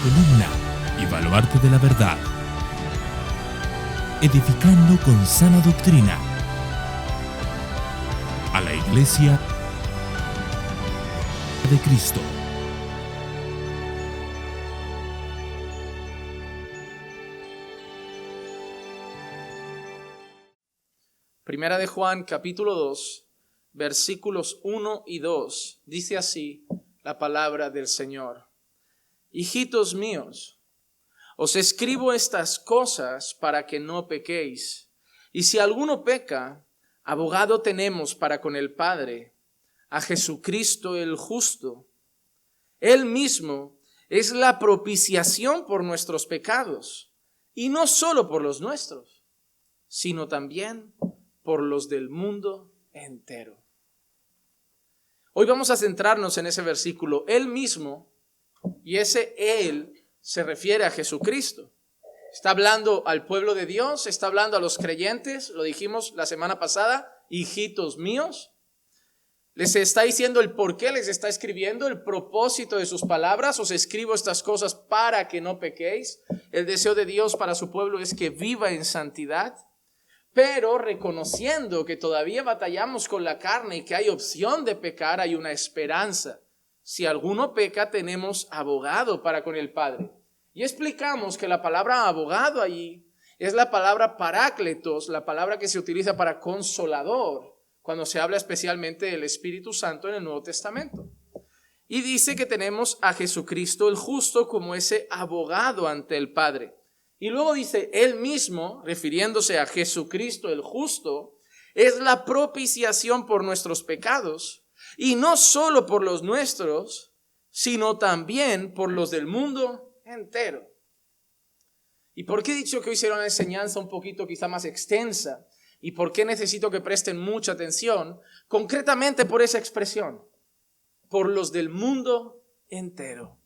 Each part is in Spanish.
columna y baluarte de la verdad, edificando con sana doctrina a la Iglesia de Cristo. Primera de Juan, capítulo 2, versículos 1 y 2, dice así la palabra del Señor. Hijitos míos, os escribo estas cosas para que no pequéis. Y si alguno peca, abogado tenemos para con el Padre, a Jesucristo el justo. Él mismo es la propiciación por nuestros pecados, y no solo por los nuestros, sino también por los del mundo entero. Hoy vamos a centrarnos en ese versículo, Él mismo, y ese Él se refiere a Jesucristo. Está hablando al pueblo de Dios, está hablando a los creyentes, lo dijimos la semana pasada, hijitos míos. Les está diciendo el por qué les está escribiendo, el propósito de sus palabras. Os escribo estas cosas para que no pequéis. El deseo de Dios para su pueblo es que viva en santidad, pero reconociendo que todavía batallamos con la carne y que hay opción de pecar, hay una esperanza. Si alguno peca, tenemos abogado para con el Padre. Y explicamos que la palabra abogado allí es la palabra parácletos, la palabra que se utiliza para consolador, cuando se habla especialmente del Espíritu Santo en el Nuevo Testamento. Y dice que tenemos a Jesucristo el justo como ese abogado ante el Padre. Y luego dice, Él mismo, refiriéndose a Jesucristo el justo, es la propiciación por nuestros pecados, y no solo por los nuestros, sino también por los del mundo entero. ¿Y por qué he dicho que hoy será una enseñanza un poquito quizá más extensa? ¿Y por qué necesito que presten mucha atención? Concretamente por esa expresión, por los del mundo entero.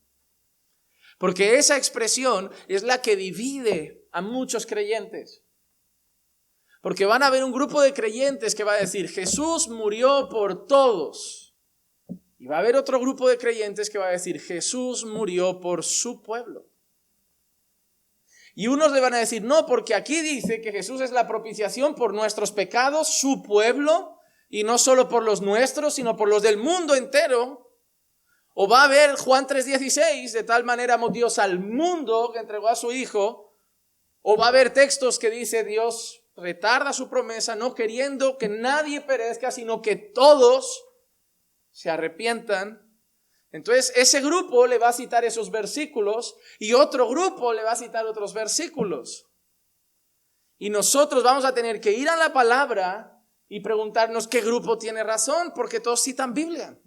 Porque esa expresión es la que divide a muchos creyentes. Porque van a haber un grupo de creyentes que va a decir, Jesús murió por todos. Y va a haber otro grupo de creyentes que va a decir, Jesús murió por su pueblo. Y unos le van a decir, no, porque aquí dice que Jesús es la propiciación por nuestros pecados, su pueblo, y no solo por los nuestros, sino por los del mundo entero. O va a haber Juan 3:16, de tal manera amó Dios al mundo que entregó a su Hijo. O va a haber textos que dice Dios retarda su promesa, no queriendo que nadie perezca, sino que todos se arrepientan. Entonces ese grupo le va a citar esos versículos y otro grupo le va a citar otros versículos. Y nosotros vamos a tener que ir a la palabra y preguntarnos qué grupo tiene razón, porque todos citan Biblia.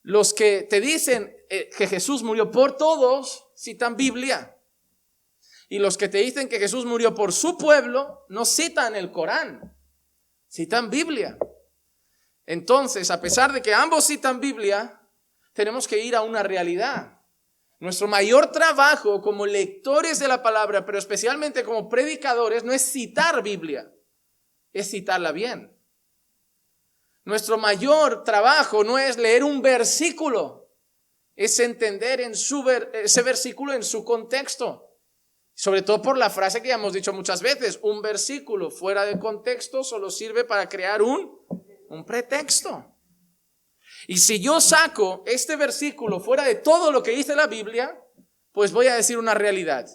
Los que te dicen que Jesús murió por todos, citan Biblia. Y los que te dicen que Jesús murió por su pueblo, no citan el Corán, citan Biblia. Entonces, a pesar de que ambos citan Biblia, tenemos que ir a una realidad. Nuestro mayor trabajo como lectores de la palabra, pero especialmente como predicadores, no es citar Biblia, es citarla bien. Nuestro mayor trabajo no es leer un versículo, es entender ese versículo en su contexto. Sobre todo por la frase que ya hemos dicho muchas veces, un versículo fuera de contexto solo sirve para crear un pretexto. Y si yo saco este versículo fuera de todo lo que dice la Biblia, pues voy a decir una realidad.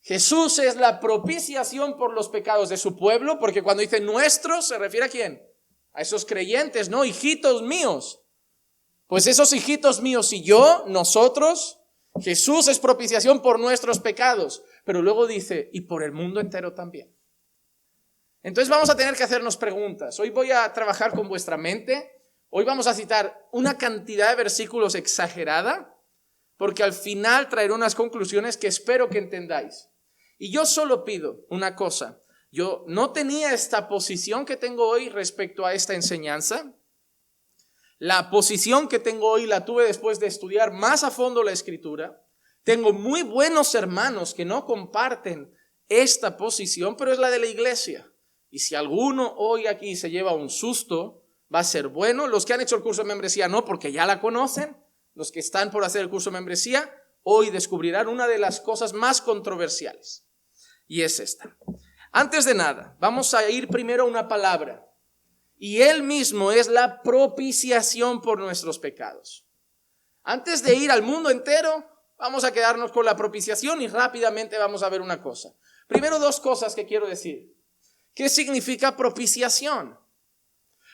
Jesús es la propiciación por los pecados de su pueblo, porque cuando dice nuestros, ¿se refiere a quién? A esos creyentes, ¿no? Hijitos míos. Pues esos hijitos míos y yo, nosotros, Jesús es propiciación por nuestros pecados. Pero luego dice, y por el mundo entero también. Entonces vamos a tener que hacernos preguntas. Hoy voy a trabajar con vuestra mente. Hoy vamos a citar una cantidad de versículos exagerada, porque al final traeré unas conclusiones que espero que entendáis. Y yo solo pido una cosa. Yo no tenía esta posición que tengo hoy respecto a esta enseñanza. La posición que tengo hoy la tuve después de estudiar más a fondo la Escritura. Tengo muy buenos hermanos que no comparten esta posición, pero es la de la iglesia. Y si alguno hoy aquí se lleva un susto, va a ser bueno. Los que han hecho el curso de membresía no, porque ya la conocen. Los que están por hacer el curso de membresía, hoy descubrirán una de las cosas más controversiales. Y es esta. Antes de nada, vamos a ir primero a una palabra. Y Él mismo es la propiciación por nuestros pecados. Antes de ir al mundo entero, vamos a quedarnos con la propiciación y rápidamente vamos a ver una cosa. Primero, dos cosas que quiero decir. ¿Qué significa propiciación?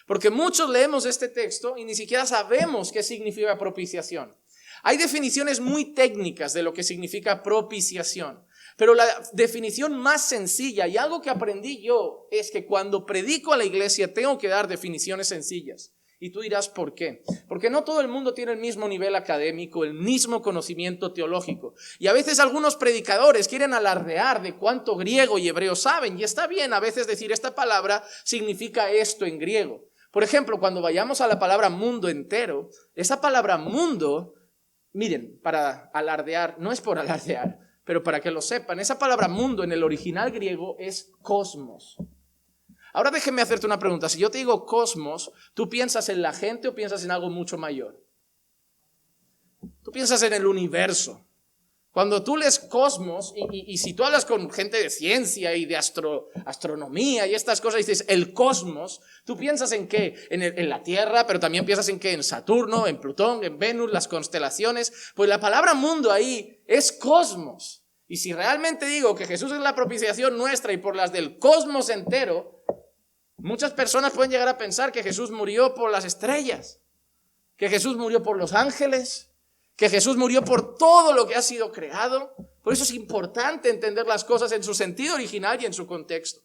Porque muchos leemos este texto y ni siquiera sabemos qué significa propiciación. Hay definiciones muy técnicas de lo que significa propiciación. Pero la definición más sencilla y algo que aprendí yo es que cuando predico a la iglesia tengo que dar definiciones sencillas. Y tú dirás, ¿por qué? Porque no todo el mundo tiene el mismo nivel académico, el mismo conocimiento teológico. Y a veces algunos predicadores quieren alardear de cuánto griego y hebreo saben. Y está bien a veces decir esta palabra significa esto en griego. Por ejemplo, cuando vayamos a la palabra mundo entero, esa palabra mundo, miren, para alardear, no es por alardear, pero para que lo sepan, esa palabra mundo en el original griego es cosmos. Ahora déjenme hacerte una pregunta. Si yo te digo cosmos, ¿tú piensas en la gente o piensas en algo mucho mayor? Tú piensas en el universo. Cuando tú lees cosmos, y si tú hablas con gente de ciencia y de astronomía y estas cosas, dices el cosmos, ¿tú piensas en qué? En la Tierra, pero también piensas en qué, en Saturno, en Plutón, en Venus, las constelaciones. Pues la palabra mundo ahí es cosmos. Y si realmente digo que Jesús es la propiciación nuestra y por las del cosmos entero, muchas personas pueden llegar a pensar que Jesús murió por las estrellas, que Jesús murió por los ángeles, que Jesús murió por todo lo que ha sido creado. Por eso es importante entender las cosas en su sentido original y en su contexto.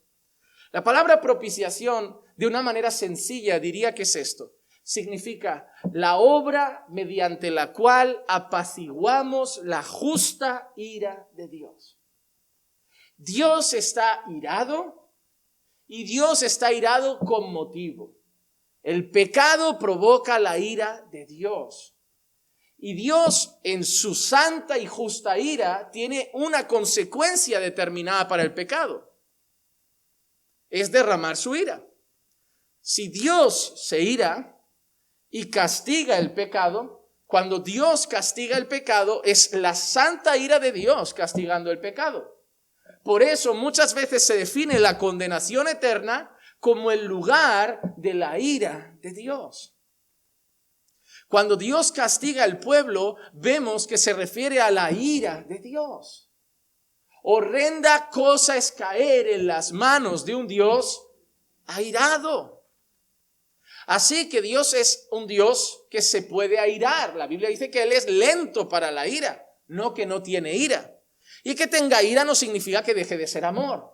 La palabra propiciación, de una manera sencilla, diría que es esto. Significa la obra mediante la cual apaciguamos la justa ira de Dios. Dios está irado y Dios está irado con motivo. El pecado provoca la ira de Dios. Y Dios, en su santa y justa ira, tiene una consecuencia determinada para el pecado. Es derramar su ira. Si Dios se ira y castiga el pecado, cuando Dios castiga el pecado, es la santa ira de Dios castigando el pecado. Por eso muchas veces se define la condenación eterna como el lugar de la ira de Dios. Cuando Dios castiga al pueblo, vemos que se refiere a la ira de Dios. Horrenda cosa es caer en las manos de un Dios airado. Así que Dios es un Dios que se puede airar. La Biblia dice que Él es lento para la ira, no que no tiene ira. Y que tenga ira no significa que deje de ser amor,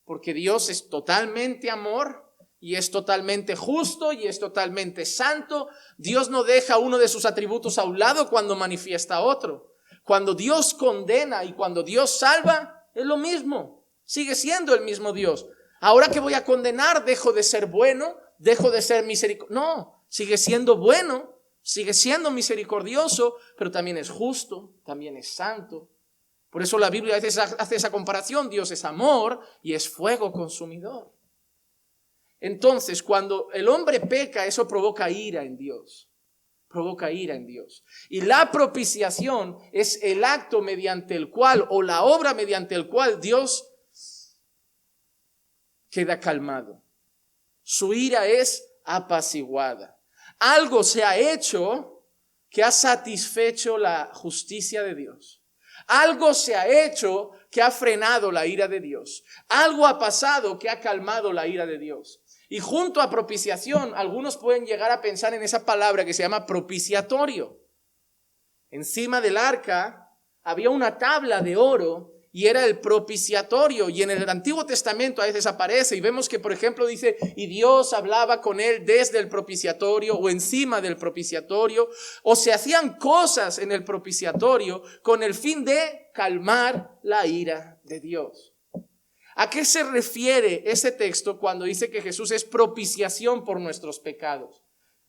porque Dios es totalmente amor. Y es totalmente justo y es totalmente santo. Dios no deja uno de sus atributos a un lado cuando manifiesta otro. Cuando Dios condena y cuando Dios salva, es lo mismo. Sigue siendo el mismo Dios. Ahora que voy a condenar, dejo de ser bueno, dejo de ser misericordioso. No, sigue siendo bueno, sigue siendo misericordioso, pero también es justo, también es santo. Por eso la Biblia a veces hace esa comparación. Dios es amor y es fuego consumidor. Entonces, cuando el hombre peca, eso provoca ira en Dios. Provoca ira en Dios. Y la propiciación es el acto mediante el cual, o la obra mediante el cual Dios queda calmado. Su ira es apaciguada. Algo se ha hecho que ha satisfecho la justicia de Dios. Algo se ha hecho que ha frenado la ira de Dios. Algo ha pasado que ha calmado la ira de Dios. Y junto a propiciación, algunos pueden llegar a pensar en esa palabra que se llama propiciatorio. Encima del arca había una tabla de oro y era el propiciatorio. Y en el Antiguo Testamento a veces aparece y vemos que, por ejemplo, dice, y Dios hablaba con él desde el propiciatorio o encima del propiciatorio. O se hacían cosas en el propiciatorio con el fin de calmar la ira de Dios. ¿A qué se refiere ese texto cuando dice que Jesús es propiciación por nuestros pecados?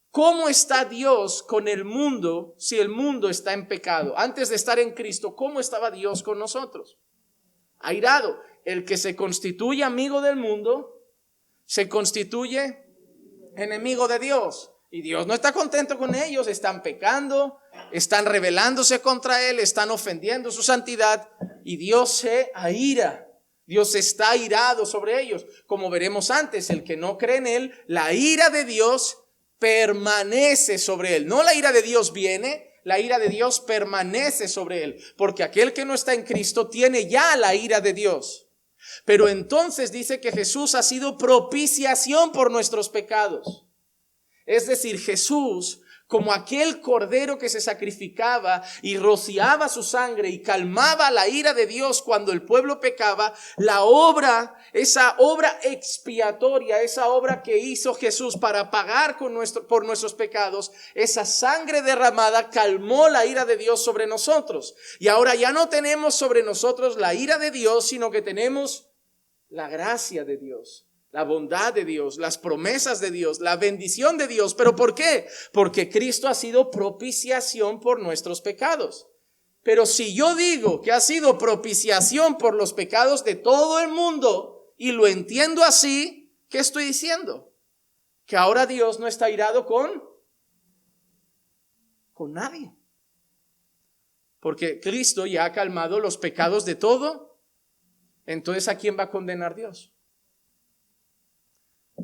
¿Cómo está Dios con el mundo si el mundo está en pecado? Antes de estar en Cristo, ¿cómo estaba Dios con nosotros? Airado. El que se constituye amigo del mundo, se constituye enemigo de Dios. Y Dios no está contento con ellos, están pecando están rebelándose contra Él, están ofendiendo su santidad y Dios se aira. Dios está airado sobre ellos. Como veremos antes, el que no cree en Él, la ira de Dios permanece sobre él. No la ira de Dios viene, la ira de Dios permanece sobre él. Porque aquel que no está en Cristo tiene ya la ira de Dios. Pero entonces dice que Jesús ha sido propiciación por nuestros pecados. Es decir, Jesús, como aquel cordero que se sacrificaba y rociaba su sangre y calmaba la ira de Dios cuando el pueblo pecaba, esa obra expiatoria, esa obra que hizo Jesús para pagar por nuestros pecados, esa sangre derramada calmó la ira de Dios sobre nosotros. Y ahora ya no tenemos sobre nosotros la ira de Dios, sino que tenemos la gracia de Dios. La bondad de Dios, las promesas de Dios, la bendición de Dios. ¿Pero por qué? Porque Cristo ha sido propiciación por nuestros pecados. Pero si yo digo que ha sido propiciación por los pecados de todo el mundo y lo entiendo así, ¿qué estoy diciendo? Que ahora Dios no está airado con nadie. Porque Cristo ya ha calmado los pecados de todo. Entonces, ¿a quién va a condenar Dios?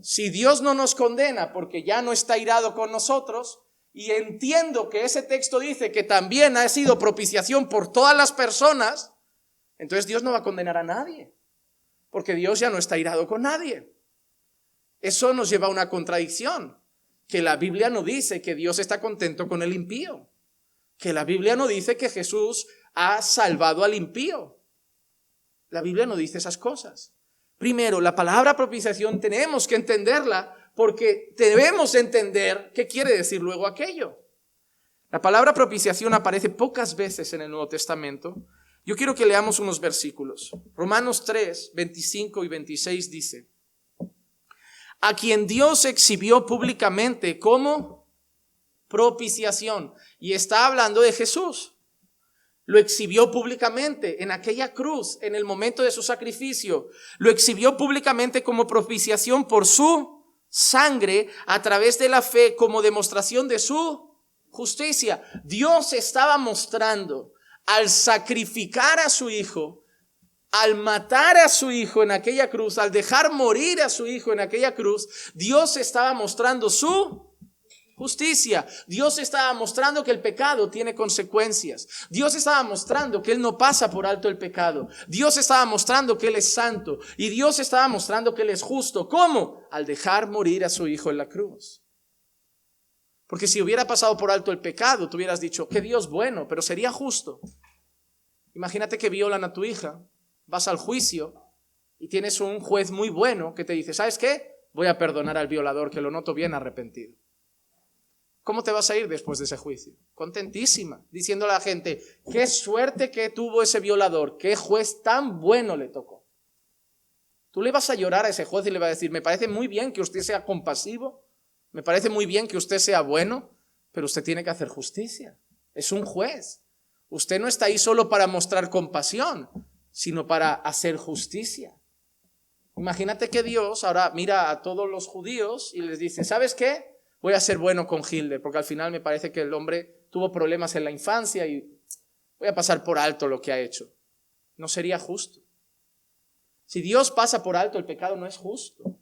Si Dios no nos condena porque ya no está airado con nosotros, y entiendo que ese texto dice que también ha sido propiciación por todas las personas, entonces Dios no va a condenar a nadie, porque Dios ya no está airado con nadie. Eso nos lleva a una contradicción, que la Biblia no dice que Dios está contento con el impío, que la Biblia no dice que Jesús ha salvado al impío. La Biblia no dice esas cosas. Primero, la palabra propiciación tenemos que entenderla porque debemos entender qué quiere decir luego aquello. La palabra propiciación aparece pocas veces en el Nuevo Testamento. Yo quiero que leamos unos versículos. Romanos 3, 25 y 26 dice: a quien Dios exhibió públicamente como propiciación. Y está hablando de Jesús. Lo exhibió públicamente en aquella cruz, en el momento de su sacrificio. Lo exhibió públicamente como propiciación por su sangre a través de la fe, como demostración de su justicia. Dios estaba mostrando, al sacrificar a su hijo, al matar a su hijo en aquella cruz, al dejar morir a su hijo en aquella cruz, Dios estaba mostrando su justicia. Dios estaba mostrando que el pecado tiene consecuencias. Dios estaba mostrando que Él no pasa por alto el pecado. Dios estaba mostrando que Él es santo. Y Dios estaba mostrando que Él es justo. ¿Cómo? Al dejar morir a su hijo en la cruz. Porque si hubiera pasado por alto el pecado, tú hubieras dicho, qué Dios bueno, pero sería justo. Imagínate que violan a tu hija, vas al juicio y tienes un juez muy bueno que te dice, ¿sabes qué? Voy a perdonar al violador, que lo noto bien arrepentido. ¿Cómo te vas a ir después de ese juicio? Contentísima, diciéndole a la gente, qué suerte que tuvo ese violador, qué juez tan bueno le tocó. Tú le vas a llorar a ese juez y le vas a decir, me parece muy bien que usted sea compasivo, me parece muy bien que usted sea bueno, pero usted tiene que hacer justicia. Es un juez. Usted no está ahí solo para mostrar compasión, sino para hacer justicia. Imagínate que Dios ahora mira a todos los judíos y les dice, ¿sabes qué? Voy a ser bueno con Hilde, porque al final me parece que el hombre tuvo problemas en la infancia y voy a pasar por alto lo que ha hecho. No sería justo. Si Dios pasa por alto el pecado, no es justo.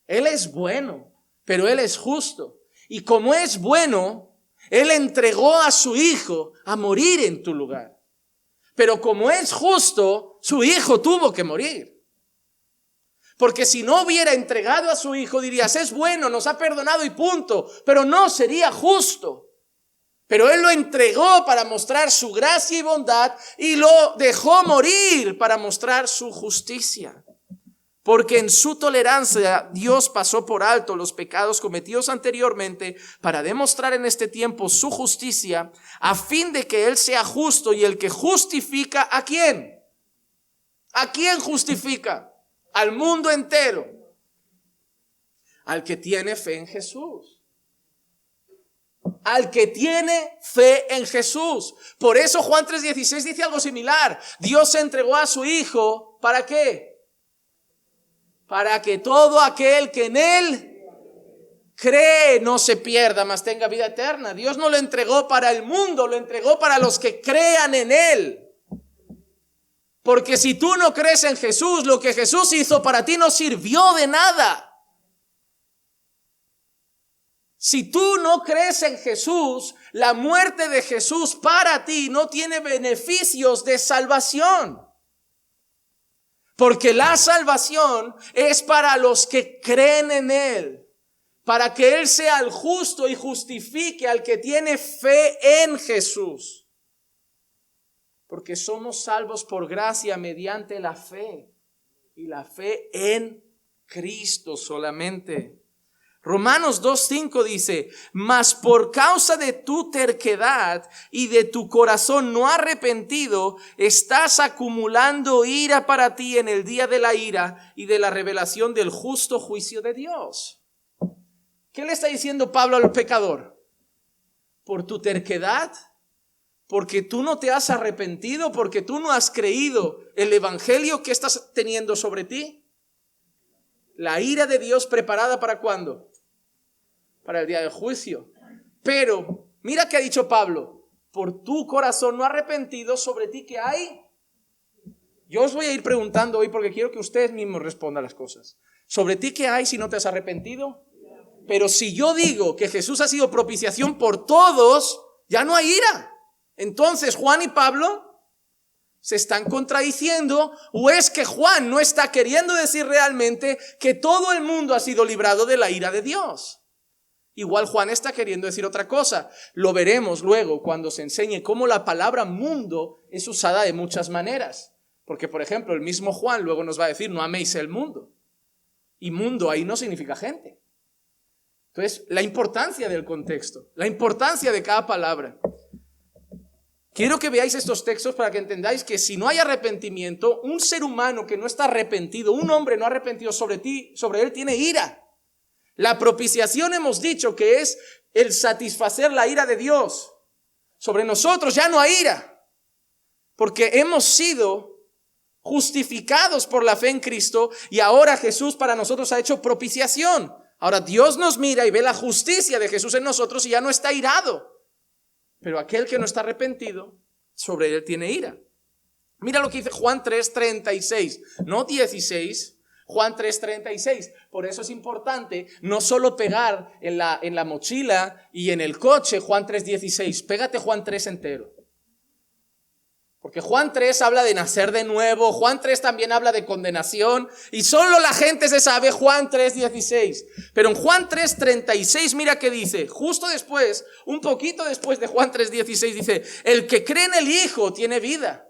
Él es bueno, pero Él es justo. Y como es bueno, Él entregó a su hijo a morir en tu lugar. Pero como es justo, su hijo tuvo que morir. Porque si no hubiera entregado a su hijo, dirías, es bueno, nos ha perdonado y punto. Pero no sería justo. Pero Él lo entregó para mostrar su gracia y bondad y lo dejó morir para mostrar su justicia. Porque en su tolerancia Dios pasó por alto los pecados cometidos anteriormente para demostrar en este tiempo su justicia, a fin de que Él sea justo y el que justifica, ¿a quién? ¿A quién justifica? Al mundo entero, al que tiene fe en Jesús, al que tiene fe en Jesús. Por eso Juan 3:16 dice algo similar. Dios entregó a su hijo, ¿para qué? Para que todo aquel que en Él cree no se pierda, mas tenga vida eterna. Dios no lo entregó para el mundo, lo entregó para los que crean en Él. Porque si tú no crees en Jesús, lo que Jesús hizo para ti no sirvió de nada. Si tú no crees en Jesús, la muerte de Jesús para ti no tiene beneficios de salvación. Porque la salvación es para los que creen en Él, para que Él sea el justo y justifique al que tiene fe en Jesús. Porque somos salvos por gracia mediante la fe, y la fe en Cristo solamente. Romanos 2:5 dice: mas por causa de tu terquedad y de tu corazón no arrepentido, estás acumulando ira para ti en el día de la ira y de la revelación del justo juicio de Dios. ¿Qué le está diciendo Pablo al pecador? Por tu terquedad, porque tú no te has arrepentido, porque tú no has creído el evangelio que estás teniendo sobre ti. La ira de Dios preparada ¿para cuándo? Para el día del juicio. Pero mira que ha dicho Pablo: por tu corazón no arrepentido, sobre ti ¿qué hay? Yo os voy a ir preguntando hoy porque quiero que ustedes mismos respondan las cosas. ¿Sobre ti qué hay si no te has arrepentido? Pero si yo digo que Jesús ha sido propiciación por todos, ya no hay ira. Entonces Juan y Pablo se están contradiciendo, ¿o es que Juan no está queriendo decir realmente que todo el mundo ha sido librado de la ira de Dios? Igual Juan está queriendo decir otra cosa. Lo veremos luego cuando se enseñe cómo la palabra mundo es usada de muchas maneras. Porque, por ejemplo, el mismo Juan luego nos va a decir: no améis el mundo. Y mundo ahí no significa gente. Entonces, la importancia del contexto, la importancia de cada palabra. Quiero que veáis estos textos para que entendáis que si no hay arrepentimiento, un ser humano que no está arrepentido, un hombre no arrepentido sobre ti, sobre él tiene ira. La propiciación hemos dicho que es el satisfacer la ira de Dios. Sobre nosotros ya no hay ira, porque hemos sido justificados por la fe en Cristo y ahora Jesús para nosotros ha hecho propiciación. Ahora Dios nos mira y ve la justicia de Jesús en nosotros y ya no está irado. Pero aquel que no está arrepentido, sobre él tiene ira. Mira lo que dice Juan 3:36, no 16, Juan 3:36. Por eso es importante no solo pegar en la mochila y en el coche Juan 3:16, pégate Juan 3 entero. Porque Juan 3 habla de nacer de nuevo, Juan 3 también habla de condenación, y solo la gente se sabe Juan 3:16. Pero en Juan 3:36 mira qué dice, justo después, un poquito después de Juan 3:16 dice: el que cree en el Hijo tiene vida.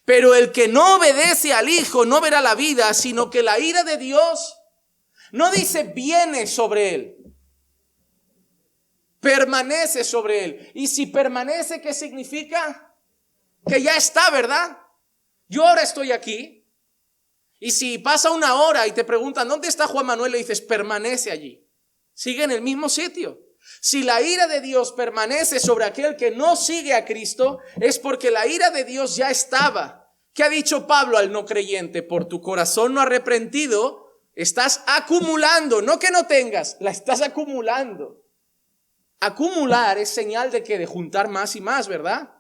Pero el que no obedece al Hijo no verá la vida, sino que la ira de Dios, no dice viene sobre él, permanece sobre él. Y si permanece, ¿qué significa? Que ya está, ¿verdad? Yo ahora estoy aquí, y si pasa una hora y te preguntan ¿dónde está Juan Manuel?, le dices permanece allí, sigue en el mismo sitio. Si la ira de Dios permanece sobre aquel que no sigue a Cristo, es porque la ira de Dios ya estaba. ¿Qué ha dicho Pablo al no creyente? Por tu corazón no arrepentido, estás acumulando, no que no tengas, la estás acumulando. Acumular es señal de que de juntar más y más, ¿verdad?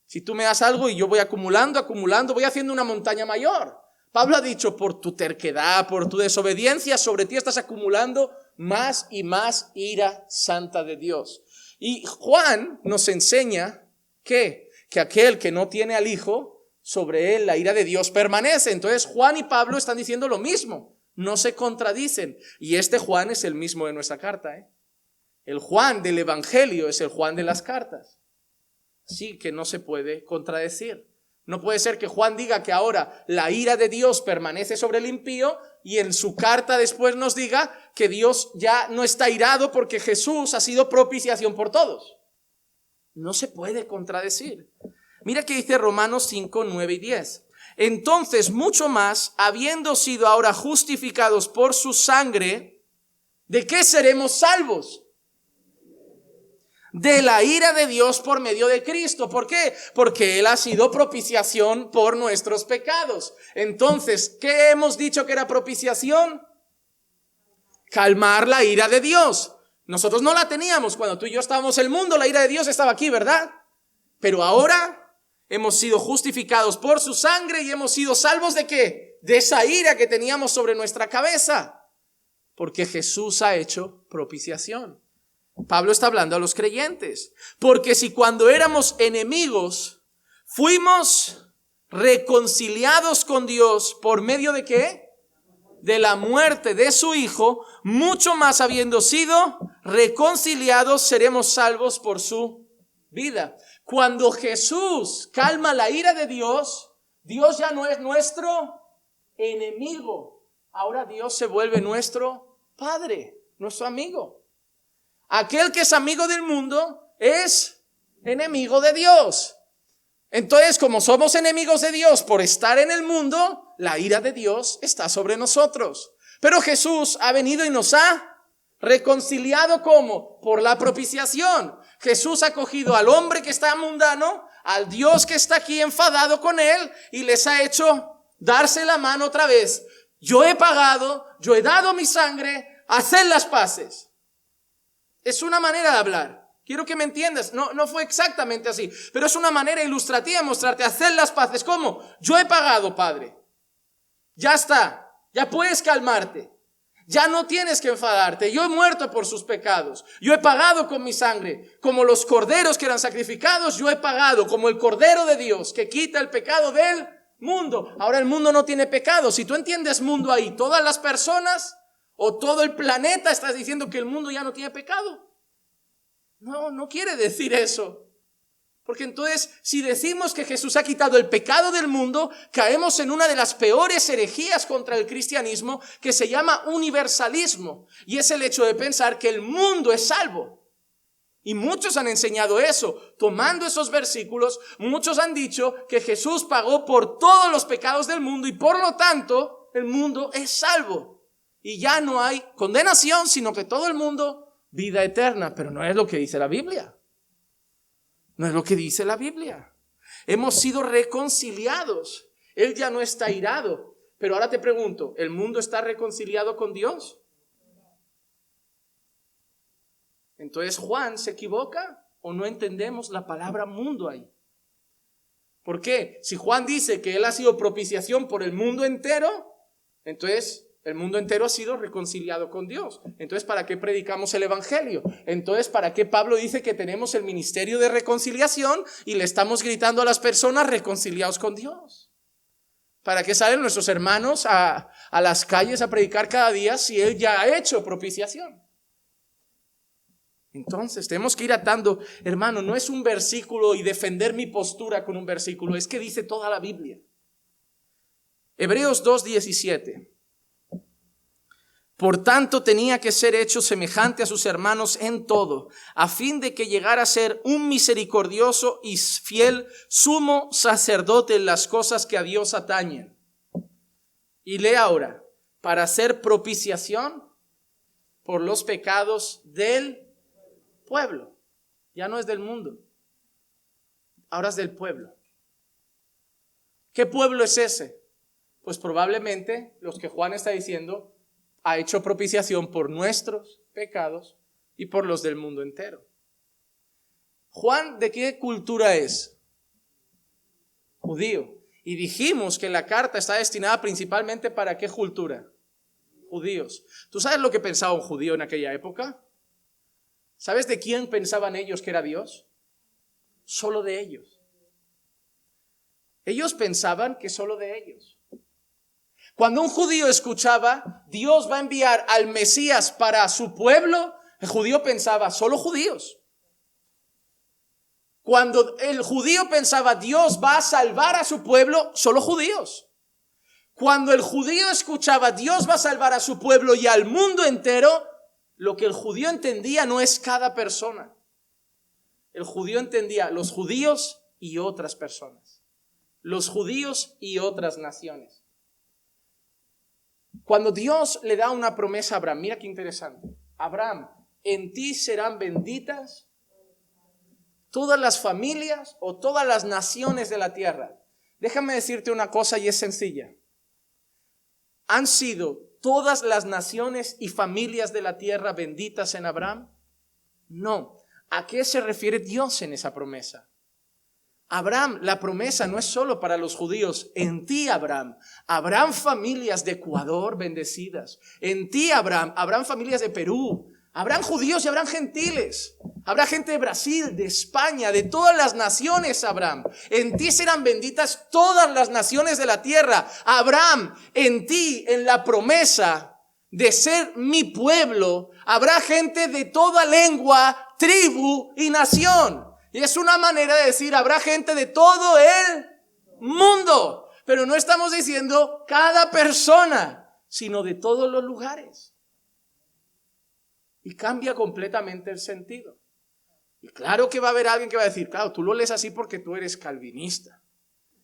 Si tú me das algo y yo voy acumulando, voy haciendo una montaña mayor. Pablo ha dicho, por tu terquedad, por tu desobediencia, sobre ti estás acumulando más y más ira santa de Dios. Y Juan nos enseña que aquel que no tiene al Hijo, sobre él la ira de Dios permanece. Entonces Juan y Pablo están diciendo lo mismo, no se contradicen. Y este Juan es el mismo de nuestra carta, El Juan del Evangelio es el Juan de las cartas. Sí, que no se puede contradecir. No puede ser que Juan diga que ahora la ira de Dios permanece sobre el impío y en su carta después nos diga que Dios ya no está irado porque Jesús ha sido propiciación por todos. No se puede contradecir. Mira que dice Romanos 5, 9 y 10. Entonces, mucho más, habiendo sido ahora justificados por su sangre, ¿de qué seremos salvos? De la ira de Dios por medio de Cristo. ¿Por qué? Porque Él ha sido propiciación por nuestros pecados. Entonces, ¿qué hemos dicho que era propiciación? calmar la ira de Dios. Nosotros no la teníamos cuando tú y yo estábamos en el mundo, la ira de Dios estaba aquí, ¿verdad? Pero ahora hemos sido justificados por su sangre y hemos sido salvos ¿de qué? De esa ira que teníamos sobre nuestra cabeza. Porque Jesús ha hecho propiciación. Pablo está hablando a los creyentes. Porque si cuando éramos enemigos fuimos reconciliados con Dios por medio de ¿qué? De la muerte de su Hijo, mucho más habiendo sido reconciliados seremos salvos por su vida. Cuando Jesús calma la ira de Dios, Dios ya no es nuestro enemigo. Ahora Dios se vuelve nuestro Padre, nuestro amigo. Aquel que es amigo del mundo es enemigo de Dios. Entonces, como somos enemigos de Dios por estar en el mundo, la ira de Dios está sobre nosotros. Pero Jesús ha venido y nos ha reconciliado ¿cómo? Por la propiciación. Jesús ha cogido al hombre que está mundano, al Dios que está aquí enfadado con él y les ha hecho darse la mano otra vez. Yo he pagado, yo he dado mi sangre, haced las paces. Es una manera de hablar. Quiero que me entiendas, no fue exactamente así, pero es una manera ilustrativa de mostrarte, hacer las paces. ¿Cómo? Yo he pagado, Padre. Ya está, ya puedes calmarte. Ya no tienes que enfadarte. Yo he muerto por sus pecados. Yo he pagado con mi sangre. Como los corderos que eran sacrificados, yo he pagado. Como el Cordero de Dios que quita el pecado del mundo. Ahora el mundo no tiene pecado. Si tú entiendes mundo ahí, todas las personas o todo el planeta, estás diciendo que el mundo ya no tiene pecado. No quiere decir eso. Porque entonces, si decimos que Jesús ha quitado el pecado del mundo, caemos en una de las peores herejías contra el cristianismo que se llama universalismo. Y es el hecho de pensar que el mundo es salvo. Y muchos han enseñado eso. Tomando esos versículos, muchos han dicho que Jesús pagó por todos los pecados del mundo y por lo tanto, el mundo es salvo. Y ya no hay condenación, sino que todo el mundo vida eterna, pero no es lo que dice la Biblia. No es lo que dice la Biblia. Hemos sido reconciliados. Él ya no está irado. Pero ahora te pregunto, ¿el mundo está reconciliado con Dios? Entonces Juan se equivoca o no entendemos la palabra mundo ahí. ¿Por qué? Si Juan dice que él ha sido propiciación por el mundo entero, entonces el mundo entero ha sido reconciliado con Dios. Entonces, ¿para qué predicamos el evangelio? Entonces, ¿para qué Pablo dice que tenemos el ministerio de reconciliación y le estamos gritando a las personas reconciliados con Dios? ¿Para qué salen nuestros hermanos a las calles a predicar cada día si él ya ha hecho propiciación? Entonces, tenemos que ir atando, hermano, no es un versículo y defender mi postura con un versículo, es que dice toda la Biblia. Hebreos 2:17. Por tanto, tenía que ser hecho semejante a sus hermanos en todo, a fin de que llegara a ser un misericordioso y fiel sumo sacerdote en las cosas que a Dios atañen. Y lee ahora, para hacer propiciación por los pecados del pueblo. Ya no es del mundo, ahora es del pueblo. ¿Qué pueblo es ese? Pues probablemente los que Juan está diciendo ha hecho propiciación por nuestros pecados y por los del mundo entero. Juan, ¿de qué cultura es? Judío. Y dijimos que la carta está destinada principalmente ¿para qué cultura? Judíos. ¿Tú sabes lo que pensaba un judío en aquella época? ¿Sabes de quién pensaban ellos que era Dios? Solo de ellos. Ellos pensaban que solo de ellos. Cuando un judío escuchaba, Dios va a enviar al Mesías para su pueblo, el judío pensaba, solo judíos. Cuando el judío pensaba, Dios va a salvar a su pueblo, solo judíos. Cuando el judío escuchaba, Dios va a salvar a su pueblo y al mundo entero, lo que el judío entendía no es cada persona. El judío entendía los judíos y otras personas. Los judíos y otras naciones. Cuando Dios le da una promesa a Abraham, mira qué interesante. Abraham, en ti serán benditas todas las familias o todas las naciones de la tierra. Déjame decirte una cosa y es sencilla. Han sido todas las naciones y familias de la tierra benditas en Abraham? No. ¿A qué se refiere Dios en esa promesa? Abraham, la promesa no es solo para los judíos. En ti, Abraham, habrán familias de Ecuador bendecidas. En ti, Abraham, habrán familias de Perú. Habrán judíos y habrán gentiles. Habrá gente de Brasil, de España, de todas las naciones, Abraham. En ti serán benditas todas las naciones de la tierra. Abraham, en ti, en la promesa de ser mi pueblo, habrá gente de toda lengua, tribu y nación. Y es una manera de decir, habrá gente de todo el mundo. Pero no estamos diciendo cada persona, sino de todos los lugares. Y cambia completamente el sentido. Y claro que va a haber alguien que va a decir, claro, tú lo lees así porque tú eres calvinista.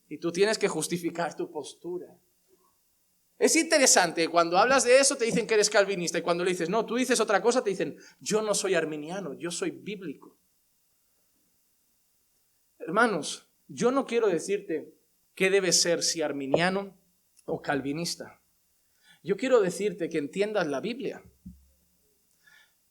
Y tú tienes que justificar tu postura. Es interesante, cuando hablas de eso te dicen que eres calvinista. Y cuando le dices, no, tú dices otra cosa, te dicen, yo no soy arminiano, yo soy bíblico. Hermanos, yo no quiero decirte qué debes ser, si arminiano o calvinista. Yo quiero decirte que entiendas la Biblia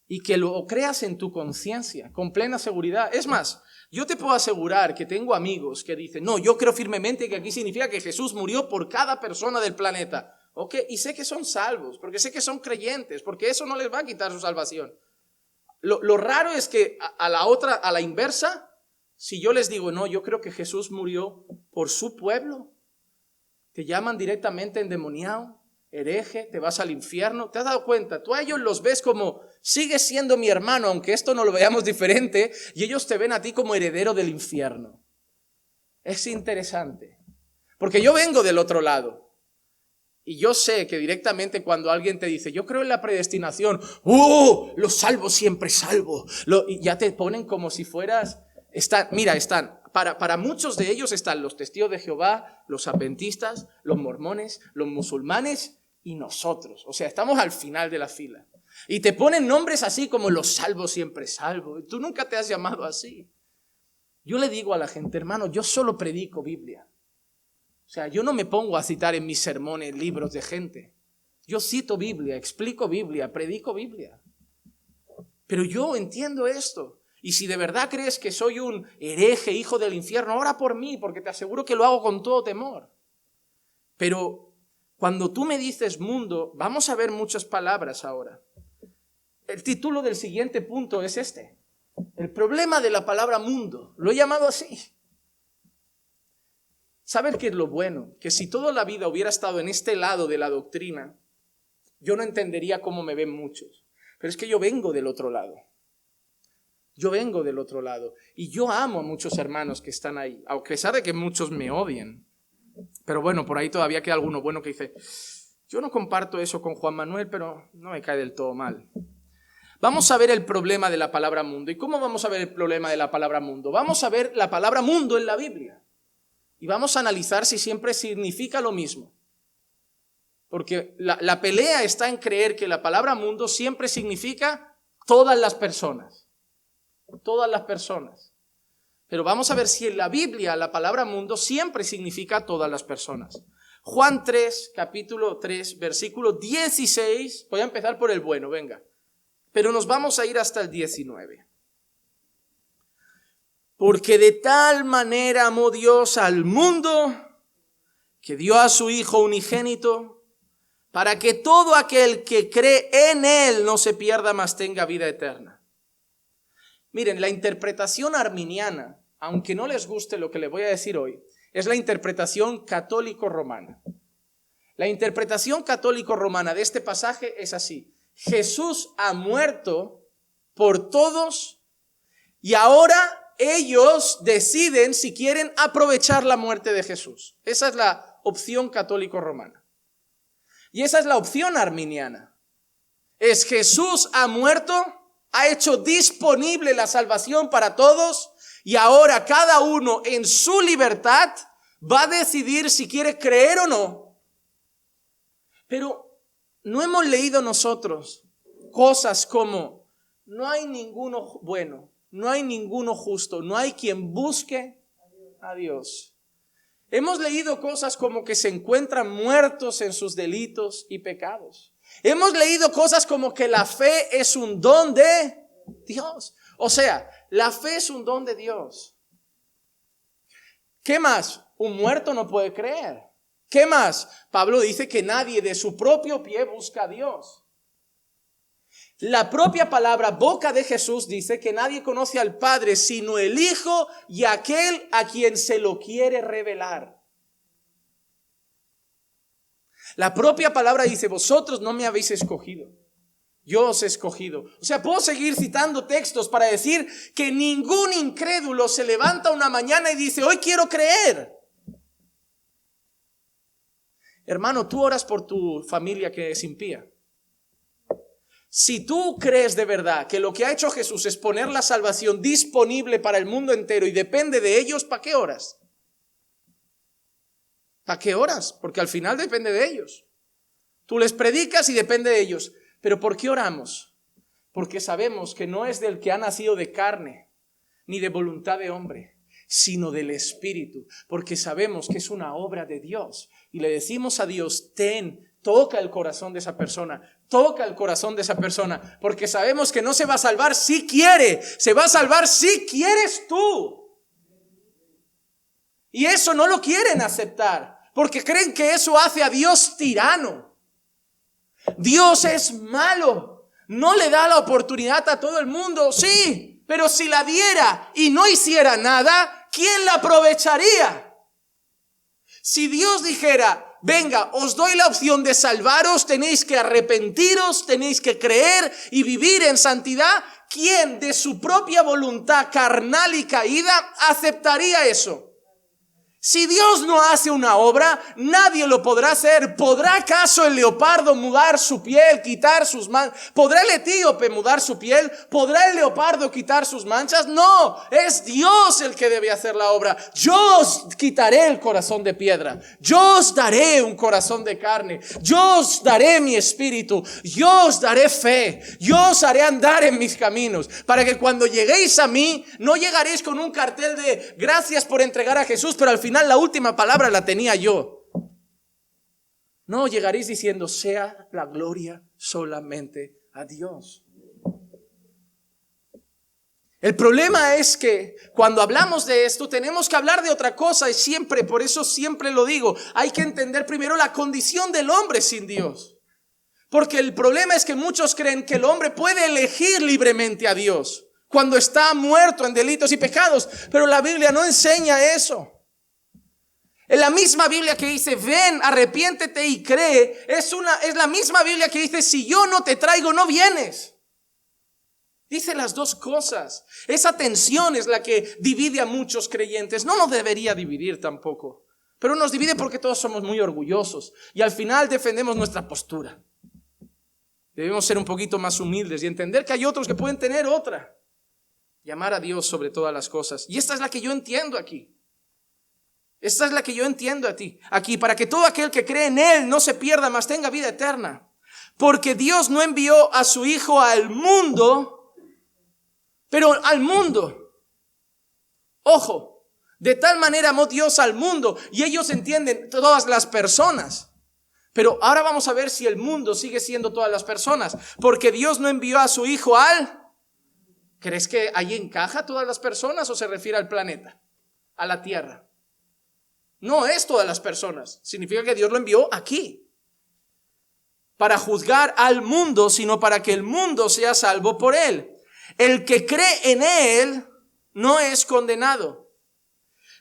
y que lo creas en tu conciencia con plena seguridad. Es más, yo te puedo asegurar que tengo amigos que dicen, no, yo creo firmemente que aquí significa que Jesús murió por cada persona del planeta. Ok, y sé que son salvos, porque sé que son creyentes, porque eso no les va a quitar su salvación. Lo raro es que a la inversa, si yo les digo, no, yo creo que Jesús murió por su pueblo, te llaman directamente endemoniado, hereje, te vas al infierno. ¿Te has dado cuenta? Tú a ellos los ves como, sigues siendo mi hermano, aunque esto no lo veamos diferente, y ellos te ven a ti como heredero del infierno. Es interesante, porque yo vengo del otro lado. Y yo sé que directamente cuando alguien te dice, yo creo en la predestinación, los salvos siempre salvo, y ya te ponen como si fueras... Para muchos de ellos están los testigos de Jehová, los adventistas, los mormones, los musulmanes y nosotros. O sea, estamos al final de la fila. Y te ponen nombres así como los salvos siempre salvo. Tú nunca te has llamado así. Yo le digo a la gente, hermano, yo solo predico Biblia. O sea, yo no me pongo a citar en mis sermones libros de gente. Yo cito Biblia, explico Biblia, predico Biblia. Pero yo entiendo esto. Y si de verdad crees que soy un hereje, hijo del infierno, ora por mí, porque te aseguro que lo hago con todo temor. Pero cuando tú me dices mundo, vamos a ver muchas palabras ahora. El título del siguiente punto es este. El problema de la palabra mundo. Lo he llamado así. ¿Saben qué es lo bueno? Que si toda la vida hubiera estado en este lado de la doctrina, yo no entendería cómo me ven muchos. Pero es que yo vengo del otro lado. Yo vengo del otro lado y yo amo a muchos hermanos que están ahí, a pesar de que muchos me odien. Pero bueno, por ahí todavía queda alguno bueno que dice, yo no comparto eso con Juan Manuel, pero no me cae del todo mal. Vamos a ver el problema de la palabra mundo. ¿Y cómo vamos a ver el problema de la palabra mundo? Vamos a ver la palabra mundo en la Biblia y vamos a analizar si siempre significa lo mismo. Porque la pelea está en creer que la palabra mundo siempre significa todas las personas. Todas las personas. Pero vamos a ver si en la Biblia la palabra mundo siempre significa todas las personas. Juan 3, capítulo 3, versículo 16. Voy a empezar por el bueno, venga. Pero nos vamos a ir hasta el 19. Porque de tal manera amó Dios al mundo que dio a su Hijo unigénito para que todo aquel que cree en Él no se pierda, mas tenga vida eterna. Miren, la interpretación arminiana, aunque no les guste lo que les voy a decir hoy, es la interpretación católico-romana. La interpretación católico-romana de este pasaje es así. Jesús ha muerto por todos y ahora ellos deciden si quieren aprovechar la muerte de Jesús. Esa es la opción católico-romana. Y esa es la opción arminiana. Es Jesús ha muerto, ha hecho disponible la salvación para todos y ahora cada uno en su libertad va a decidir si quiere creer o no. Pero no hemos leído nosotros cosas como no hay ninguno bueno, no hay ninguno justo, no hay quien busque a Dios. Hemos leído cosas como que se encuentran muertos en sus delitos y pecados. Hemos leído cosas como que la fe es un don de Dios. O sea, la fe es un don de Dios. ¿Qué más? Un muerto no puede creer. ¿Qué más? Pablo dice que nadie de su propio pie busca a Dios. La propia palabra boca de Jesús dice que nadie conoce al Padre sino el Hijo y aquel a quien se lo quiere revelar. La propia palabra dice, vosotros no me habéis escogido, yo os he escogido. O sea, puedo seguir citando textos para decir que ningún incrédulo se levanta una mañana y dice, hoy quiero creer. Hermano, tú oras por tu familia que es impía. Si tú crees de verdad que lo que ha hecho Jesús es poner la salvación disponible para el mundo entero y depende de ellos, ¿para qué oras? ¿Para qué oras? Porque al final depende de ellos. Tú les predicas y depende de ellos. ¿Pero por qué oramos? Porque sabemos que no es del que ha nacido de carne, ni de voluntad de hombre, sino del Espíritu. Porque sabemos que es una obra de Dios. Y le decimos a Dios, toca el corazón de esa persona. Toca el corazón de esa persona. Porque sabemos que no se va a salvar si quiere. Se va a salvar si quieres tú. Y eso no lo quieren aceptar, porque creen que eso hace a Dios tirano. Dios es malo, no le da la oportunidad a todo el mundo, sí, pero si la diera y no hiciera nada, ¿quién la aprovecharía? Si Dios dijera, venga, os doy la opción de salvaros, tenéis que arrepentiros, tenéis que creer y vivir en santidad, ¿quién de su propia voluntad carnal y caída aceptaría eso? Si Dios no hace una obra, nadie lo podrá hacer. ¿Podrá acaso el leopardo mudar su piel, quitar sus manchas? ¿Podrá el etíope mudar su piel? ¿Podrá el leopardo quitar sus manchas? No, es Dios el que debe hacer la obra. Yo os quitaré el corazón de piedra. Yo os daré un corazón de carne. Yo os daré mi espíritu. Yo os daré fe. Yo os haré andar en mis caminos. Para que cuando lleguéis a mí, no llegaréis con un cartel de gracias por entregar a Jesús, pero al final la última palabra la tenía yo. No, llegaréis diciendo, sea la gloria solamente a Dios. El problema es que cuando hablamos de esto tenemos que hablar de otra cosa y siempre, por eso siempre lo digo, hay que entender primero la condición del hombre sin Dios. Porque el problema es que muchos creen que el hombre puede elegir libremente a Dios cuando está muerto en delitos y pecados, pero la Biblia no enseña eso. En la misma Biblia que dice, ven, arrepiéntete y cree, es la misma Biblia que dice, si yo no te traigo, no vienes. Dice las dos cosas. Esa tensión es la que divide a muchos creyentes. No nos debería dividir tampoco, pero nos divide porque todos somos muy orgullosos y al final defendemos nuestra postura. Debemos ser un poquito más humildes y entender que hay otros que pueden tener otra. Y amar a Dios sobre todas las cosas. Y esta es la que yo entiendo aquí. Esta es la que yo entiendo aquí, para que todo aquel que cree en Él no se pierda, mas tenga vida eterna. Porque Dios no envió a su Hijo al mundo, pero al mundo. Ojo, de tal manera amó Dios al mundo, y ellos entienden todas las personas. Pero ahora vamos a ver si el mundo sigue siendo todas las personas, porque Dios no envió a su Hijo al... ¿Crees que ahí encaja todas las personas o se refiere al planeta, a la tierra? No es todas las personas. Significa que Dios lo envió aquí para juzgar al mundo, sino para que el mundo sea salvo por Él. El que cree en Él no es condenado.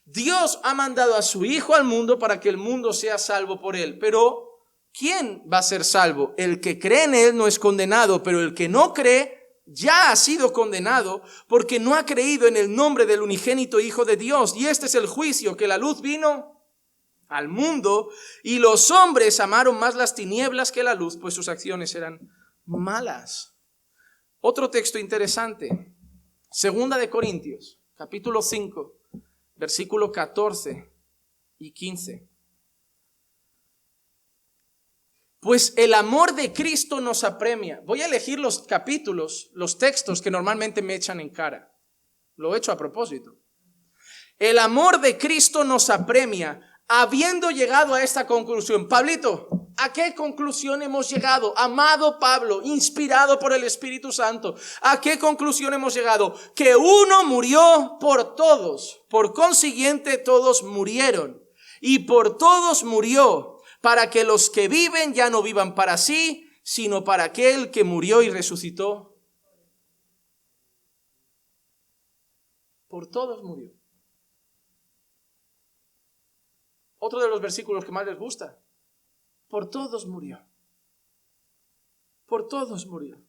Dios ha mandado a su Hijo al mundo para que el mundo sea salvo por Él. Pero ¿quién va a ser salvo? El que cree en Él no es condenado, pero el que no cree ya ha sido condenado porque no ha creído en el nombre del unigénito Hijo de Dios. Y este es el juicio, que la luz vino al mundo y los hombres amaron más las tinieblas que la luz, pues sus acciones eran malas. Otro texto interesante, 2 de Corintios, capítulo 5, versículo 14 y 15. Pues el amor de Cristo nos apremia. Voy a elegir los capítulos, los textos que normalmente me echan en cara. Lo he hecho a propósito. El amor de Cristo nos apremia, habiendo llegado a esta conclusión. Pablito, ¿A qué conclusión hemos llegado? Amado Pablo, inspirado por el Espíritu Santo, ¿a qué conclusión hemos llegado? Que uno murió por todos, por consiguiente todos murieron, y por todos murió, para que los que viven ya no vivan para sí, sino para aquel que murió y resucitó. Por todos murió. Otro de los versículos que más les gusta. Por todos murió. Por todos murió.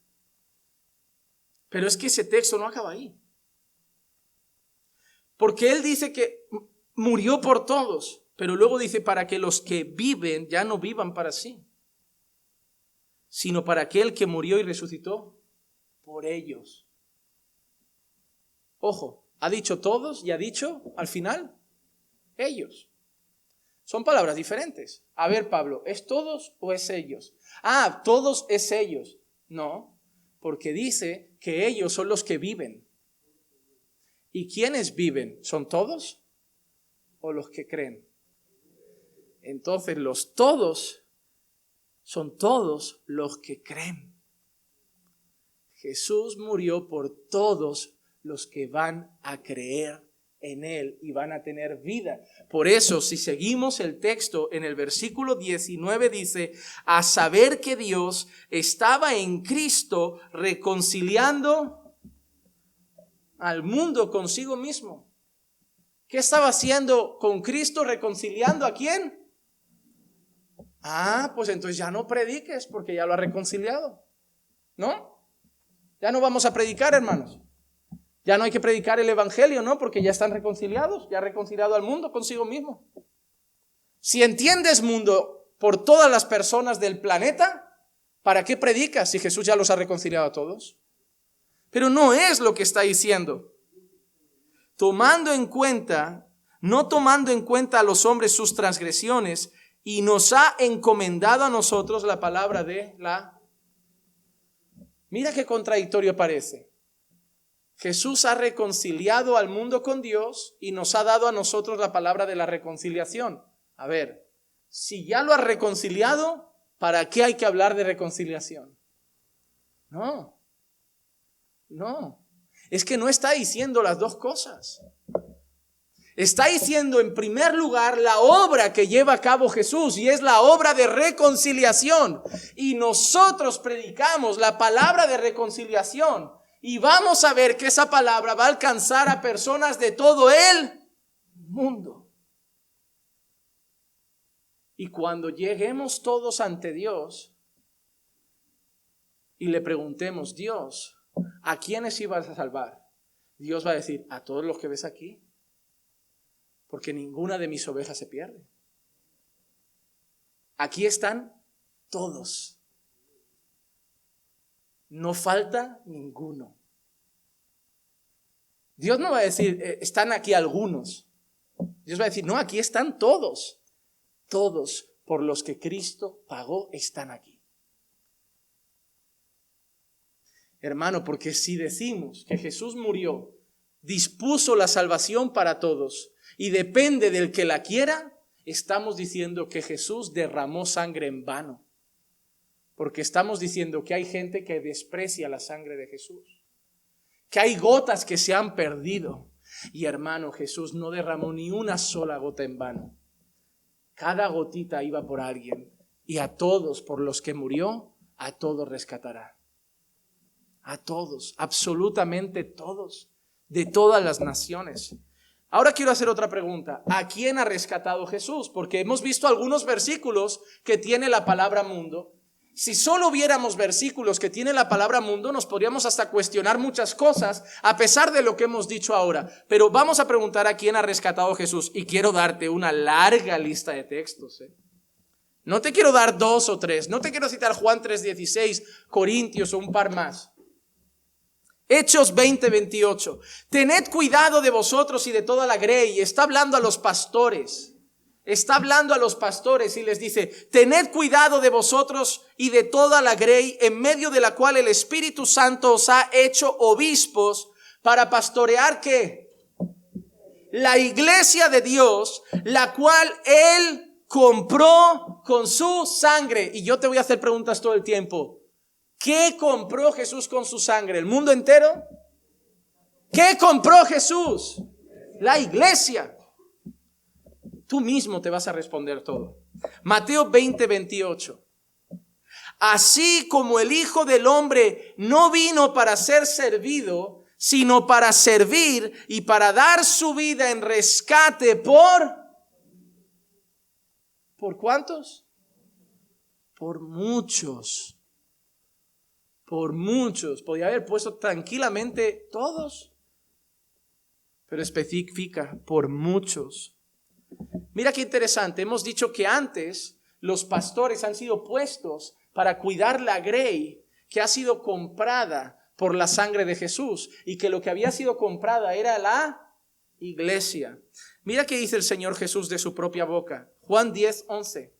Pero es que ese texto no acaba ahí. Porque él dice que murió por todos, pero luego dice para que los que viven ya no vivan para sí, sino para aquel que murió y resucitó por ellos. Ojo, ha dicho todos y ha dicho al final ellos. Son palabras diferentes. A ver, Pablo, ¿es todos o es ellos? Ah, todos es ellos. No, porque dice que ellos son los que viven. ¿Y quiénes viven? ¿Son todos o los que creen? Entonces los todos son todos los que creen. Jesús murió por todos los que van a creer en Él y van a tener vida. Por eso, si seguimos el texto, en el versículo 19 dice, a saber que Dios estaba en Cristo reconciliando al mundo consigo mismo. ¿Qué estaba haciendo con Cristo? ¿Reconciliando a quién? Ah, pues entonces ya no prediques porque ya lo ha reconciliado. ¿No? Ya no vamos a predicar, hermanos. Ya no hay que predicar el evangelio, ¿no? Porque ya están reconciliados, ya ha reconciliado al mundo consigo mismo. Si entiendes mundo por todas las personas del planeta, ¿para qué predicas si Jesús ya los ha reconciliado a todos? Pero no es lo que está diciendo. No tomando en cuenta a los hombres sus transgresiones, y nos ha encomendado a nosotros la palabra de la... Mira qué contradictorio parece. Jesús ha reconciliado al mundo con Dios y nos ha dado a nosotros la palabra de la reconciliación. A ver, si ya lo ha reconciliado, ¿para qué hay que hablar de reconciliación? No. Es que no está diciendo las dos cosas. Está diciendo en primer lugar la obra que lleva a cabo Jesús y es la obra de reconciliación. Y nosotros predicamos la palabra de reconciliación. Y vamos a ver que esa palabra va a alcanzar a personas de todo el mundo. Y cuando lleguemos todos ante Dios y le preguntemos, Dios, ¿a quiénes ibas a salvar? Dios va a decir, a todos los que ves aquí, porque ninguna de mis ovejas se pierde. Aquí están todos. No falta ninguno. Dios no va a decir, están aquí algunos. Dios va a decir, no, aquí están todos. Todos por los que Cristo pagó están aquí. Hermano, porque si decimos que Jesús murió, dispuso la salvación para todos y depende del que la quiera, estamos diciendo que Jesús derramó sangre en vano. Porque estamos diciendo que hay gente que desprecia la sangre de Jesús. Que hay gotas que se han perdido. Y hermano, Jesús no derramó ni una sola gota en vano. Cada gotita iba por alguien. Y a todos por los que murió, a todos rescatará. A todos, absolutamente todos. De todas las naciones. Ahora quiero hacer otra pregunta. ¿A quién ha rescatado Jesús? Porque hemos visto algunos versículos que tiene la palabra mundo. Si solo viéramos versículos que tienen la palabra mundo, nos podríamos hasta cuestionar muchas cosas, a pesar de lo que hemos dicho ahora. Pero vamos a preguntar a quién ha rescatado Jesús. Y quiero darte una larga lista de textos. No te quiero dar 2 o 3. No te quiero citar Juan 3:16, Corintios o un par más. Hechos 20:28. Tened cuidado de vosotros y de toda la grey. Está hablando a los pastores. Está hablando a los pastores y les dice, tened cuidado de vosotros y de toda la grey en medio de la cual el Espíritu Santo os ha hecho obispos para pastorear ¿qué? La iglesia de Dios, la cual Él compró con su sangre. Y yo te voy a hacer preguntas todo el tiempo. ¿Qué compró Jesús con su sangre? ¿El mundo entero? ¿Qué compró Jesús? La iglesia. Tú mismo te vas a responder todo. Mateo 20:28. Así como el Hijo del Hombre no vino para ser servido, sino para servir y para dar su vida en rescate ¿por cuántos? Por muchos. Por muchos. Podría haber puesto tranquilamente todos, pero especifica por muchos. Mira qué interesante. Hemos dicho que antes los pastores han sido puestos para cuidar la grey que ha sido comprada por la sangre de Jesús y que lo que había sido comprada era la iglesia. Mira qué dice el Señor Jesús de su propia boca. Juan 10:11.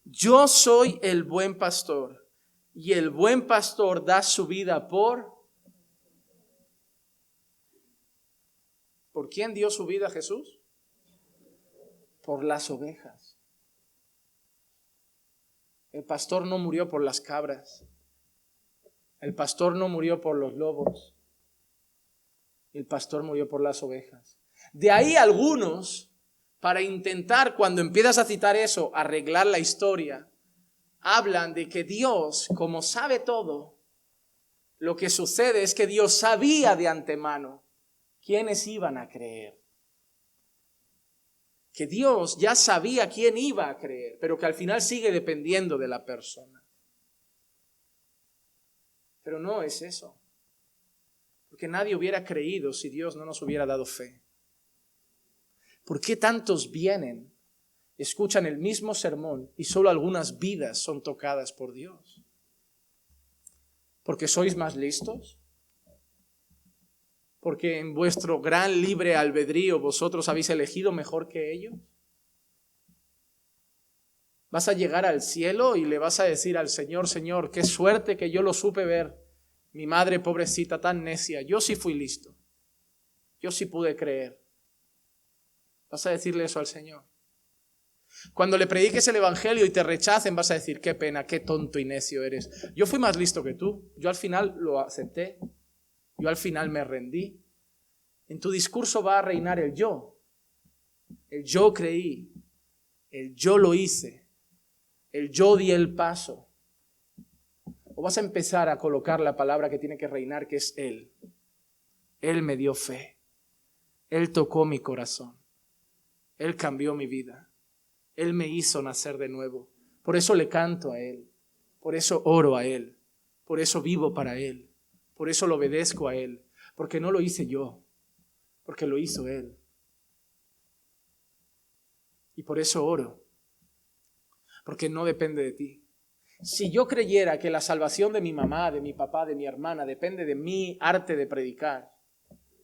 Yo soy el buen pastor y el buen pastor da su vida ¿por quién dio su vida Jesús? Por las ovejas. El pastor no murió por las cabras. El pastor no murió por los lobos. El pastor murió por las ovejas. De ahí algunos, para intentar, cuando empiezas a citar eso, arreglar la historia, hablan de que Dios, como sabe todo, lo que sucede es que Dios sabía de antemano quiénes iban a creer. Que Dios ya sabía quién iba a creer, pero que al final sigue dependiendo de la persona. Pero no es eso. Porque nadie hubiera creído si Dios no nos hubiera dado fe. ¿Por qué tantos vienen, escuchan el mismo sermón y solo algunas vidas son tocadas por Dios? ¿Porque sois más listos? ¿Porque en vuestro gran libre albedrío vosotros habéis elegido mejor que ellos? Vas a llegar al cielo y le vas a decir al Señor, Señor, qué suerte que yo lo supe ver. Mi madre pobrecita tan necia, yo sí fui listo. Yo sí pude creer. Vas a decirle eso al Señor. Cuando le prediques el evangelio y te rechacen, vas a decir, qué pena, qué tonto y necio eres. Yo fui más listo que tú. Yo al final lo acepté. Yo al final me rendí. En tu discurso va a reinar el yo. El yo creí. El yo lo hice. El yo di el paso. O vas a empezar a colocar la palabra que tiene que reinar, que es Él. Él me dio fe. Él tocó mi corazón. Él cambió mi vida. Él me hizo nacer de nuevo. Por eso le canto a Él. Por eso oro a Él. Por eso vivo para Él. Por eso lo obedezco a Él. Porque no lo hice yo. Porque lo hizo Él. Y por eso oro. Porque no depende de ti. Si yo creyera que la salvación de mi mamá, de mi papá, de mi hermana, depende de mi arte de predicar,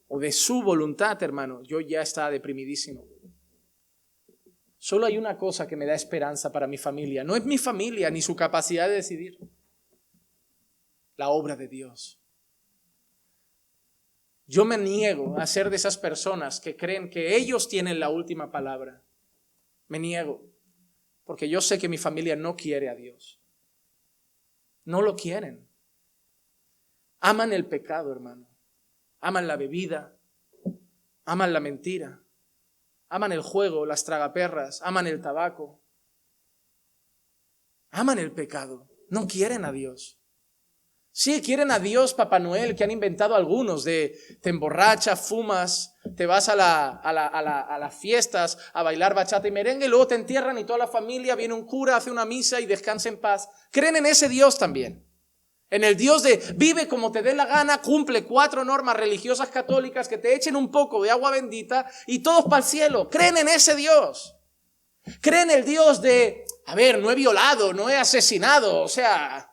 o de su voluntad, hermano, yo ya estaba deprimidísimo. Solo hay una cosa que me da esperanza para mi familia. No es mi familia ni su capacidad de decidir. La obra de Dios. Yo me niego a ser de esas personas que creen que ellos tienen la última palabra. Me niego. Porque yo sé que mi familia no quiere a Dios. No lo quieren. Aman el pecado, hermano. Aman la bebida. Aman la mentira. Aman el juego, las tragaperras. Aman el tabaco. Aman el pecado. No quieren a Dios. Sí, quieren a Dios Papá Noel, que han inventado algunos, de te emborrachas, fumas, te vas a las fiestas a bailar bachata y merengue, y luego te entierran y toda la familia, viene un cura, hace una misa y descansa en paz. Creen en ese Dios también. En el Dios de vive como te dé la gana, cumple 4 normas religiosas católicas, que te echen un poco de agua bendita y todos para el cielo. Creen en ese Dios. Creen en el Dios de, a ver, no he violado, no he asesinado, o sea,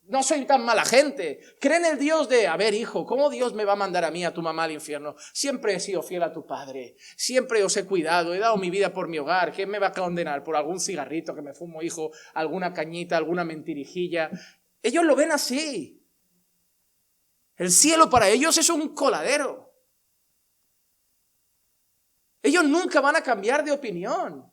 no soy tan mala gente. Creen en el Dios de, a ver, hijo, ¿cómo Dios me va a mandar a mí, a tu mamá al infierno? Siempre he sido fiel a tu padre. Siempre os he cuidado. He dado mi vida por mi hogar. ¿Quién me va a condenar? ¿Por algún cigarrito que me fumo, hijo? ¿Alguna cañita? ¿Alguna mentirijilla? Ellos lo ven así. El cielo para ellos es un coladero. Ellos nunca van a cambiar de opinión.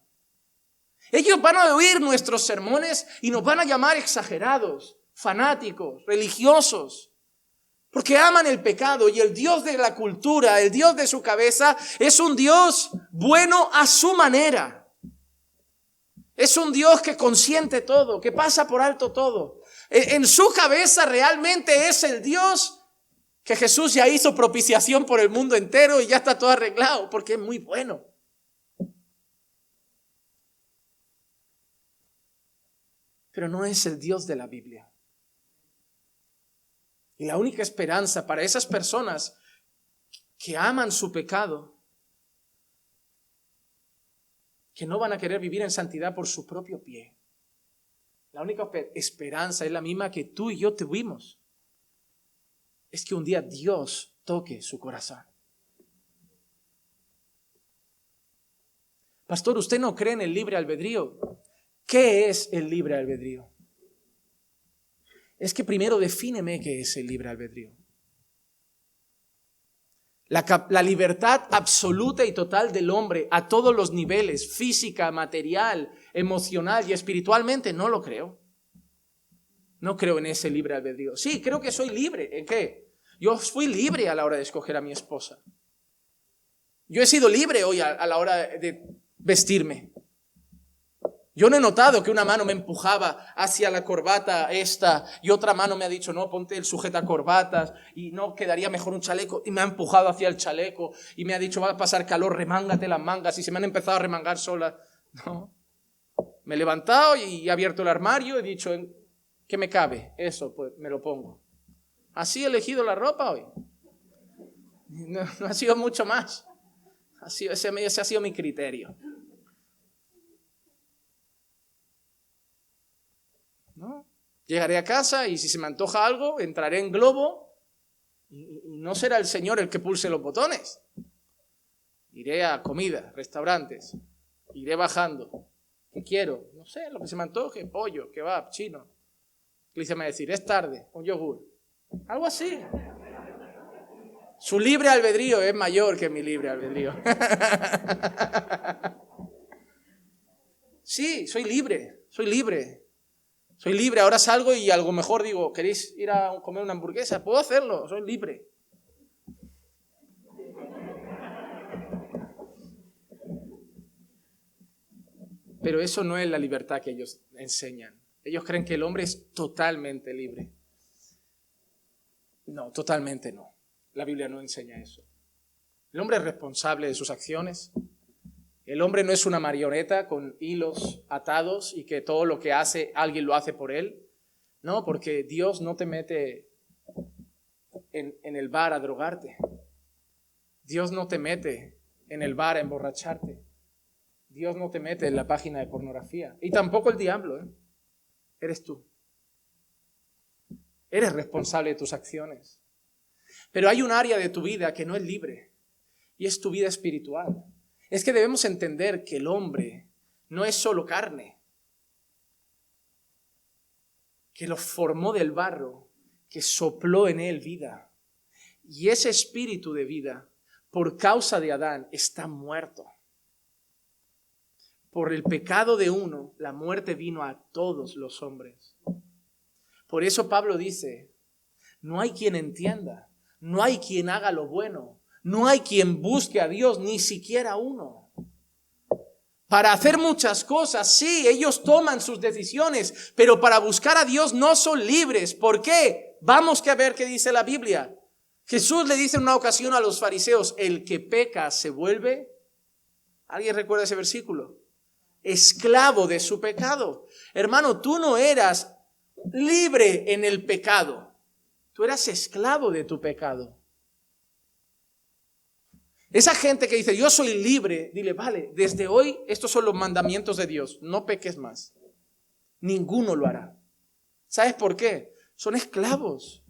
Ellos van a oír nuestros sermones y nos van a llamar exagerados, fanáticos, religiosos, porque aman el pecado. Y el Dios de la cultura, el Dios de su cabeza, es un Dios bueno a su manera. Es un Dios que consiente todo, que pasa por alto todo. En su cabeza realmente es el Dios que Jesús ya hizo propiciación por el mundo entero y ya está todo arreglado, porque es muy bueno. Pero no es el Dios de la Biblia. Y la única esperanza para esas personas que aman su pecado, que no van a querer vivir en santidad por su propio pie, la única esperanza es la misma que tú y yo tuvimos. Es que un día Dios toque su corazón. Pastor, ¿usted no cree en el libre albedrío? ¿Qué es el libre albedrío? Es que primero defíneme qué es el libre albedrío. La libertad absoluta y total del hombre a todos los niveles, física, material, emocional y espiritualmente, no lo creo. No creo en ese libre albedrío. Sí, creo que soy libre. ¿En qué? Yo fui libre a la hora de escoger a mi esposa. Yo he sido libre hoy a la hora de vestirme. Yo no he notado que una mano me empujaba hacia la corbata esta y otra mano me ha dicho, no, ponte el sujetacorbatas y no, quedaría mejor un chaleco, y me ha empujado hacia el chaleco y me ha dicho, va a pasar calor, remángate las mangas, y se me han empezado a remangar solas. No. Me he levantado y he abierto el armario y he dicho, ¿qué me cabe? Eso, pues me lo pongo. Así he elegido la ropa hoy. No ha sido mucho más. Ese ha sido mi criterio. ¿No? Llegaré a casa y si se me antoja algo, entraré en globo y no será el Señor el que pulse los botones. Iré a comida, restaurantes, iré bajando. ¿Qué quiero? No sé, lo que se me antoje, pollo, kebab, chino. Clicia me va a decir, es tarde, un yogur. Algo así. Su libre albedrío es mayor que mi libre albedrío. Sí, soy libre. Soy libre, ahora salgo y algo mejor digo, ¿queréis ir a comer una hamburguesa? Puedo hacerlo, soy libre. Pero eso no es la libertad que ellos enseñan. Ellos creen que el hombre es totalmente libre. No, totalmente no. La Biblia no enseña eso. El hombre es responsable de sus acciones. El hombre no es una marioneta con hilos atados y que todo lo que hace, alguien lo hace por él. No, porque Dios no te mete en el bar a drogarte. Dios no te mete en el bar a emborracharte. Dios no te mete en la página de pornografía. Y tampoco el diablo, ¿eh? Eres tú. Eres responsable de tus acciones. Pero hay un área de tu vida que no es libre y es tu vida espiritual. Es que debemos entender que el hombre no es solo carne, que lo formó del barro, que sopló en él vida. Y ese espíritu de vida, por causa de Adán, está muerto. Por el pecado de uno, la muerte vino a todos los hombres. Por eso Pablo dice, no hay quien entienda, no hay quien haga lo bueno, no hay quien busque a Dios, ni siquiera uno. Para hacer muchas cosas, sí, ellos toman sus decisiones, pero para buscar a Dios no son libres. ¿Por qué? Vamos a ver qué dice la Biblia. Jesús le dice en una ocasión a los fariseos, el que peca se vuelve, ¿alguien recuerda ese versículo? Esclavo de su pecado. Hermano, tú no eras libre en el pecado, tú eras esclavo de tu pecado. Esa gente que dice, yo soy libre, dile, vale, desde hoy estos son los mandamientos de Dios, no peques más. Ninguno lo hará. ¿Sabes por qué? Son esclavos.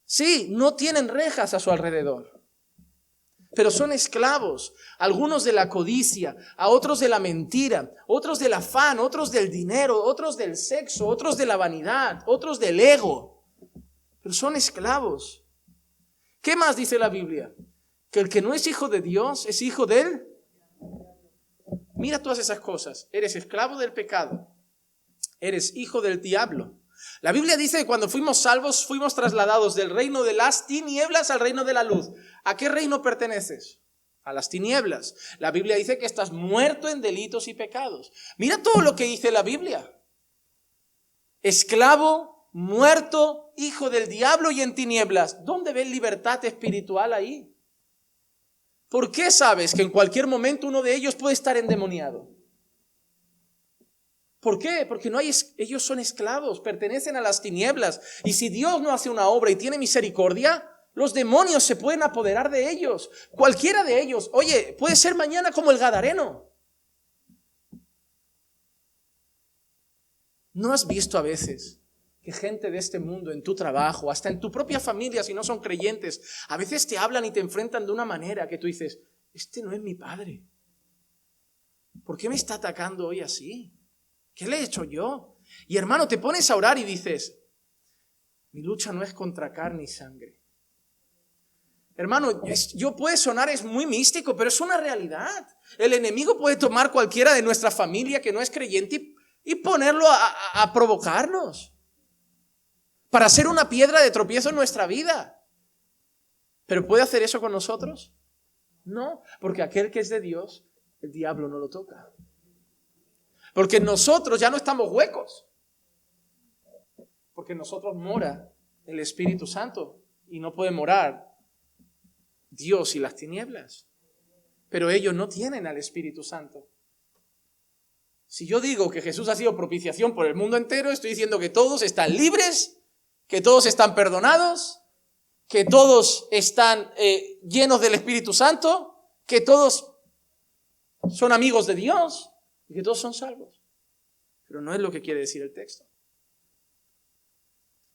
Sí, no tienen rejas a su alrededor, pero son esclavos. Algunos de la codicia, a otros de la mentira, otros del afán, otros del dinero, otros del sexo, otros de la vanidad, otros del ego. Pero son esclavos. ¿Qué más dice la Biblia? Que el que no es hijo de Dios es hijo de él. Mira todas esas cosas. Eres esclavo del pecado. Eres hijo del diablo. La Biblia dice que cuando fuimos salvos, fuimos trasladados del reino de las tinieblas al reino de la luz. ¿A qué reino perteneces? A las tinieblas. La Biblia dice que estás muerto en delitos y pecados. Mira todo lo que dice la Biblia. Esclavo, muerto, hijo del diablo y en tinieblas. ¿Dónde ves libertad espiritual ahí? ¿Por qué sabes que en cualquier momento uno de ellos puede estar endemoniado? ¿Por qué? Porque ellos son esclavos, pertenecen a las tinieblas. Y si Dios no hace una obra y tiene misericordia, los demonios se pueden apoderar de ellos. Cualquiera de ellos. Oye, puede ser mañana como el Gadareno. ¿No has visto a veces que gente de este mundo, en tu trabajo, hasta en tu propia familia, si no son creyentes, a veces te hablan y te enfrentan de una manera que tú dices, este no es mi padre? ¿Por qué me está atacando hoy así? ¿Qué le he hecho yo? Y hermano, te pones a orar y dices, mi lucha no es contra carne y sangre. Hermano, puede sonar, es muy místico, pero es una realidad. El enemigo puede tomar cualquiera de nuestra familia que no es creyente y ponerlo a provocarnos para hacer una piedra de tropiezo en nuestra vida. ¿Pero puede hacer eso con nosotros? No, porque aquel que es de Dios, el diablo no lo toca. Porque nosotros ya no estamos huecos. Porque en nosotros mora el Espíritu Santo y no puede morar Dios y las tinieblas. Pero ellos no tienen al Espíritu Santo. Si yo digo que Jesús ha sido propiciación por el mundo entero, estoy diciendo que todos están libres, que todos están perdonados, que todos están llenos del Espíritu Santo, que todos son amigos de Dios y que todos son salvos. Pero no es lo que quiere decir el texto.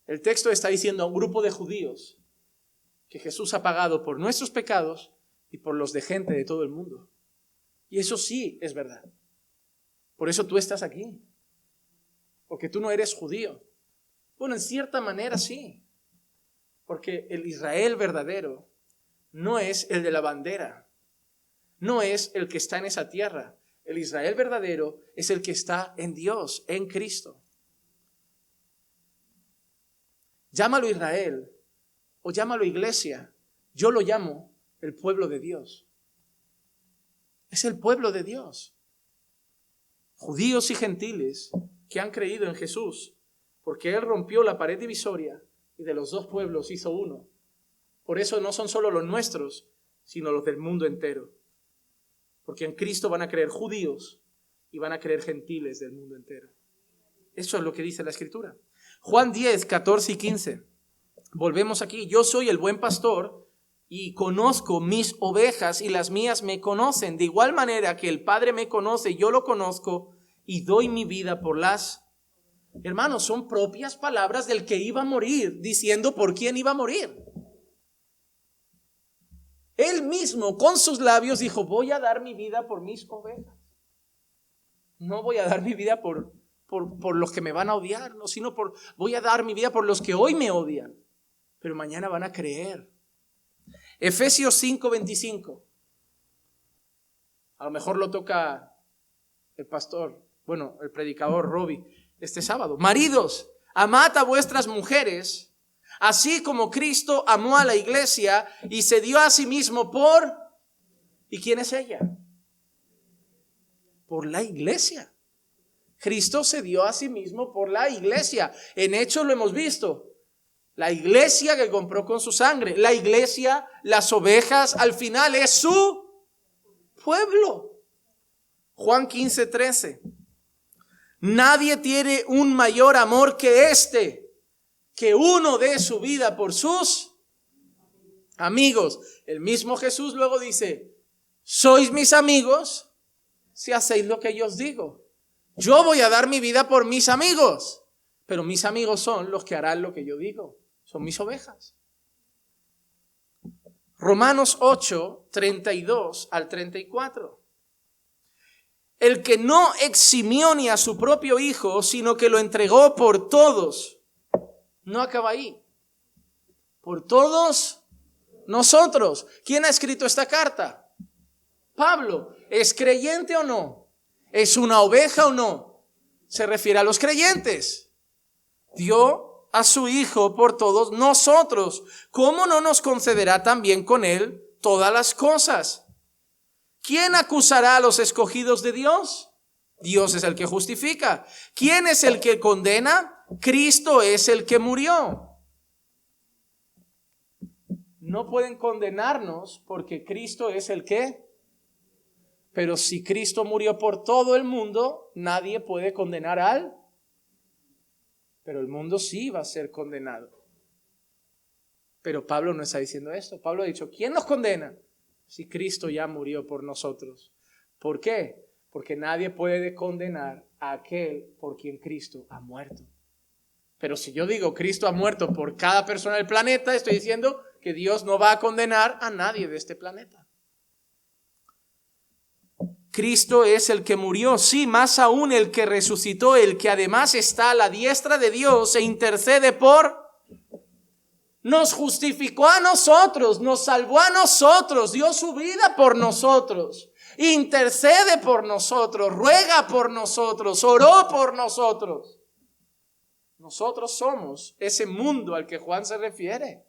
El texto está diciendo a un grupo de judíos que Jesús ha pagado por nuestros pecados y por los de gente de todo el mundo. Y eso sí es verdad. Por eso tú estás aquí. Porque tú no eres judío. Bueno, en cierta manera sí. Porque el Israel verdadero no es el de la bandera. No es el que está en esa tierra. El Israel verdadero es el que está en Dios, en Cristo. Llámalo Israel o llámalo iglesia. Yo lo llamo el pueblo de Dios. Es el pueblo de Dios. Judíos y gentiles que han creído en Jesús, porque Él rompió la pared divisoria y de los dos pueblos hizo uno. Por eso no son solo los nuestros, sino los del mundo entero. Porque en Cristo van a creer judíos y van a creer gentiles del mundo entero. Eso es lo que dice la Escritura. Juan 10, 14 y 15. Volvemos aquí. Yo soy el buen pastor y conozco mis ovejas y las mías me conocen. De igual manera que el Padre me conoce, yo lo conozco y doy mi vida por las... Hermanos, son propias palabras del que iba a morir, diciendo por quién iba a morir. Él mismo con sus labios dijo, voy a dar mi vida por mis ovejas. No voy a dar mi vida por los que me van a odiar, no, sino voy a dar mi vida por los que hoy me odian, pero mañana van a creer. Efesios 5, 25. A lo mejor lo toca el pastor, el predicador Robbie este sábado. Maridos, amad a vuestras mujeres, así como Cristo amó a la iglesia y se dio a sí mismo por... ¿Y quién es ella? Por la iglesia. Cristo se dio a sí mismo por la iglesia. En Hechos lo hemos visto. La iglesia que compró con su sangre. La iglesia, las ovejas, al final es su pueblo. Juan 15, 13. Nadie tiene un mayor amor que este, que uno dé su vida por sus amigos. El mismo Jesús luego dice, sois mis amigos si hacéis lo que yo os digo. Yo voy a dar mi vida por mis amigos, pero mis amigos son los que harán lo que yo digo. Son mis ovejas. Romanos 8, 32 al 34. El que no eximió ni a su propio Hijo, sino que lo entregó por todos. No acaba ahí. Por todos nosotros. ¿Quién ha escrito esta carta? Pablo. ¿Es creyente o no? ¿Es una oveja o no? Se refiere a los creyentes. Dio a su Hijo por todos nosotros. ¿Cómo no nos concederá también con Él todas las cosas? ¿Quién acusará a los escogidos de Dios? Dios es el que justifica. ¿Quién es el que condena? Cristo es el que murió. No pueden condenarnos porque Cristo es el que. Pero si Cristo murió por todo el mundo, nadie puede condenar al. Pero el mundo sí va a ser condenado. Pero Pablo no está diciendo esto. Pablo ha dicho, ¿quién nos condena? Si Cristo ya murió por nosotros. ¿Por qué? Porque nadie puede condenar a aquel por quien Cristo ha muerto. Pero si yo digo Cristo ha muerto por cada persona del planeta, estoy diciendo que Dios no va a condenar a nadie de este planeta. Cristo es el que murió, sí, más aún el que resucitó, el que además está a la diestra de Dios e intercede por. Nos justificó a nosotros, nos salvó a nosotros, dio su vida por nosotros, intercede por nosotros, ruega por nosotros, oró por nosotros. Nosotros somos ese mundo al que Juan se refiere.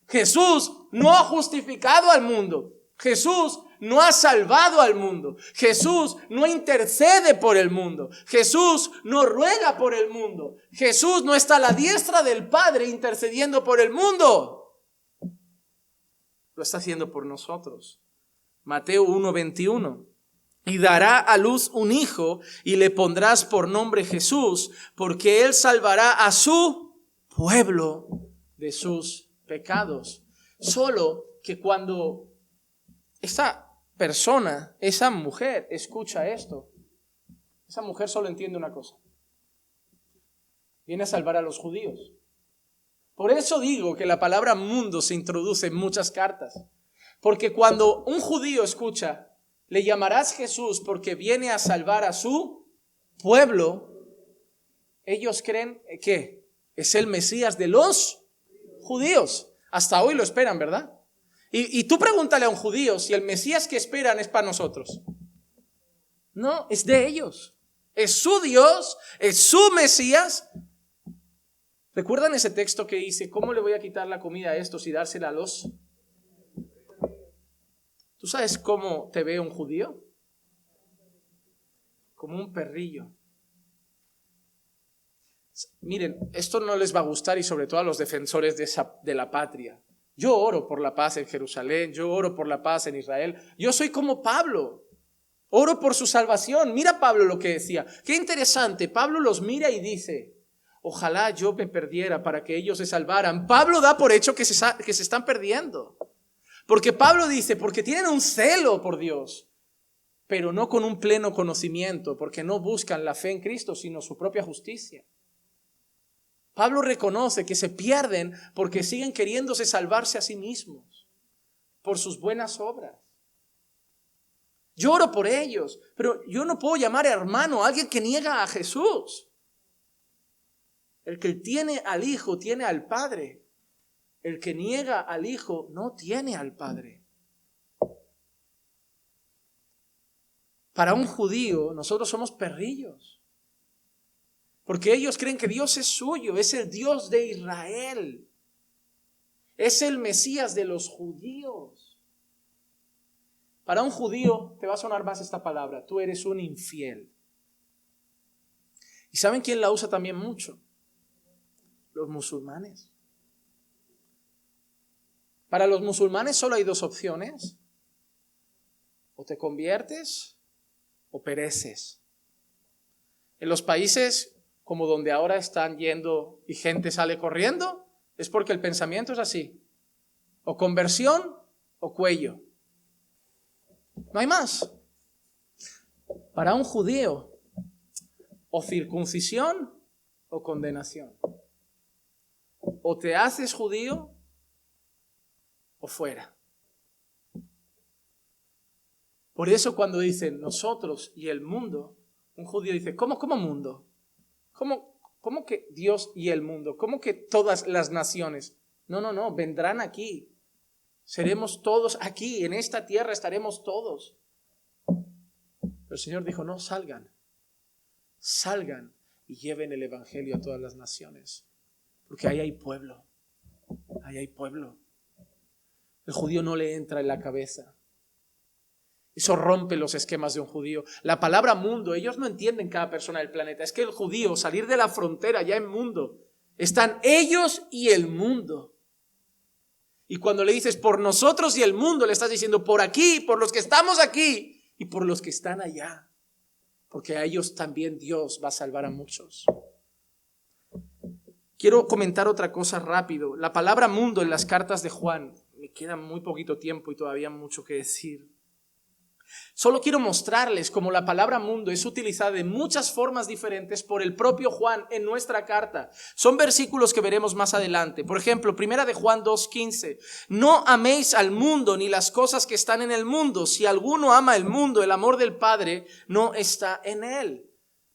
Jesús no ha justificado al mundo. Jesús no ha salvado al mundo. Jesús no intercede por el mundo. Jesús no ruega por el mundo. Jesús no está a la diestra del Padre intercediendo por el mundo. Lo está haciendo por nosotros. Mateo 1:21. Y dará a luz un hijo y le pondrás por nombre Jesús, porque él salvará a su pueblo de sus pecados. Solo que cuando esta persona, esa mujer, escucha esto, esa mujer solo entiende una cosa: viene a salvar a los judíos. Por eso digo que la palabra mundo se introduce en muchas cartas, porque cuando un judío escucha, le llamarás Jesús porque viene a salvar a su pueblo, ellos creen que es el Mesías de los judíos. Hasta hoy lo esperan, ¿verdad? Y tú pregúntale a un judío si el Mesías que esperan es para nosotros. No, es de ellos. Es su Dios, es su Mesías. ¿Recuerdan ese texto que dice, ¿cómo le voy a quitar la comida a estos y dársela a los? ¿Tú sabes cómo te ve un judío? Como un perrillo. Miren, esto no les va a gustar, y sobre todo a los defensores de la patria. Yo oro por la paz en Jerusalén, yo oro por la paz en Israel. Yo soy como Pablo, oro por su salvación. Mira Pablo lo que decía. Qué interesante, Pablo los mira y dice, ojalá yo me perdiera para que ellos se salvaran. Pablo da por hecho que se están perdiendo. Porque Pablo dice, porque tienen un celo por Dios, pero no con un pleno conocimiento, porque no buscan la fe en Cristo, sino su propia justicia. Pablo reconoce que se pierden porque siguen queriéndose salvarse a sí mismos por sus buenas obras. Yo oro por ellos, pero yo no puedo llamar hermano a alguien que niega a Jesús. El que tiene al Hijo tiene al Padre. El que niega al Hijo no tiene al Padre. Para un judío, nosotros somos perrillos. Porque ellos creen que Dios es suyo, es el Dios de Israel. Es el Mesías de los judíos. Para un judío te va a sonar más esta palabra: tú eres un infiel. ¿Y saben quién la usa también mucho? Los musulmanes. Para los musulmanes solo hay dos opciones: o te conviertes o pereces. En los países como donde ahora están yendo y gente sale corriendo, es porque el pensamiento es así: o conversión o cuello. No hay más. Para un judío, o circuncisión o condenación. O te haces judío o fuera. Por eso cuando dicen nosotros y el mundo, un judío dice, ¿cómo mundo? ¿Cómo que Dios y el mundo? ¿Cómo que todas las naciones? No, vendrán aquí. Seremos todos aquí, en esta tierra estaremos todos. Pero el Señor dijo, no, salgan y lleven el evangelio a todas las naciones, porque ahí hay pueblo. El judío no le entra en la cabeza. Eso rompe los esquemas de un judío. La palabra mundo, ellos no entienden cada persona del planeta. Es que el judío, salir de la frontera ya en mundo, están ellos y el mundo. Y cuando le dices por nosotros y el mundo, le estás diciendo por aquí, por los que estamos aquí y por los que están allá. Porque a ellos también Dios va a salvar a muchos. Quiero comentar otra cosa rápido. La palabra mundo en las cartas de Juan, me queda muy poquito tiempo y todavía mucho que decir. Solo quiero mostrarles cómo la palabra mundo es utilizada de muchas formas diferentes por el propio Juan en nuestra carta. Son versículos que veremos más adelante. Por ejemplo, 1 de Juan 2:15. No améis al mundo ni las cosas que están en el mundo. Si alguno ama el mundo, el amor del Padre no está en él.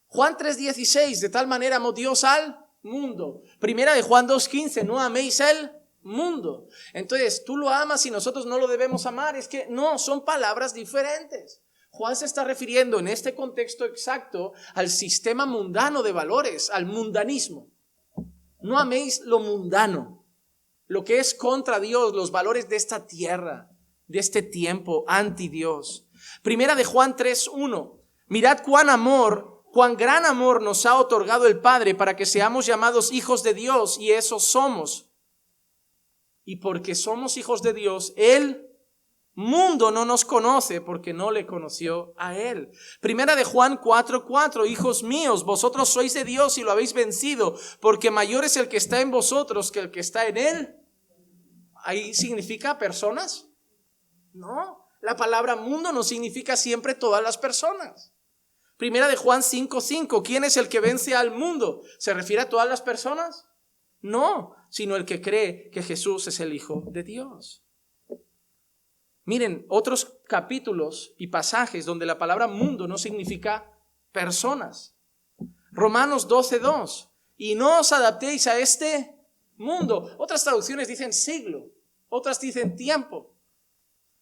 Juan 3:16. De tal manera amó Dios al mundo. 1 de Juan 2:15. No améis el mundo. Entonces, tú lo amas y nosotros no lo debemos amar. Es que no, son palabras diferentes. Juan se está refiriendo en este contexto exacto al sistema mundano de valores, al mundanismo. No améis lo mundano, lo que es contra Dios, los valores de esta tierra, de este tiempo, anti Dios. 1 de Juan 3:1. Mirad cuán gran amor nos ha otorgado el Padre para que seamos llamados hijos de Dios, y eso somos. Y porque somos hijos de Dios, el mundo no nos conoce porque no le conoció a Él. 1 de Juan 4:4. Hijos míos, vosotros sois de Dios y lo habéis vencido, porque mayor es el que está en vosotros que el que está en Él. ¿Ahí significa personas? No, la palabra mundo no significa siempre todas las personas. 1 de Juan 5:5. ¿Quién es el que vence al mundo? ¿Se refiere a todas las personas? No, sino el que cree que Jesús es el Hijo de Dios. Miren, otros capítulos y pasajes donde la palabra mundo no significa personas. Romanos 12:2. Y no os adaptéis a este mundo. Otras traducciones dicen siglo, otras dicen tiempo.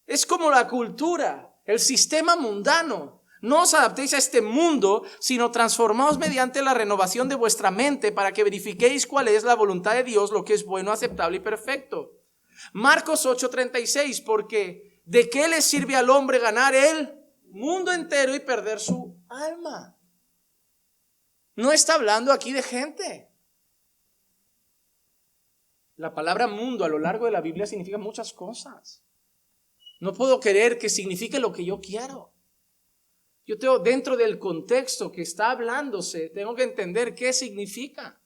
Es como la cultura, el sistema mundano. No os adaptéis a este mundo, sino transformaos mediante la renovación de vuestra mente para que verifiquéis cuál es la voluntad de Dios, lo que es bueno, aceptable y perfecto. Marcos 8:36, porque ¿de qué le sirve al hombre ganar el mundo entero y perder su alma? No está hablando aquí de gente. La palabra mundo a lo largo de la Biblia significa muchas cosas. No puedo querer que signifique lo que yo quiero. Yo tengo, dentro del contexto que está hablándose, tengo que entender qué significa.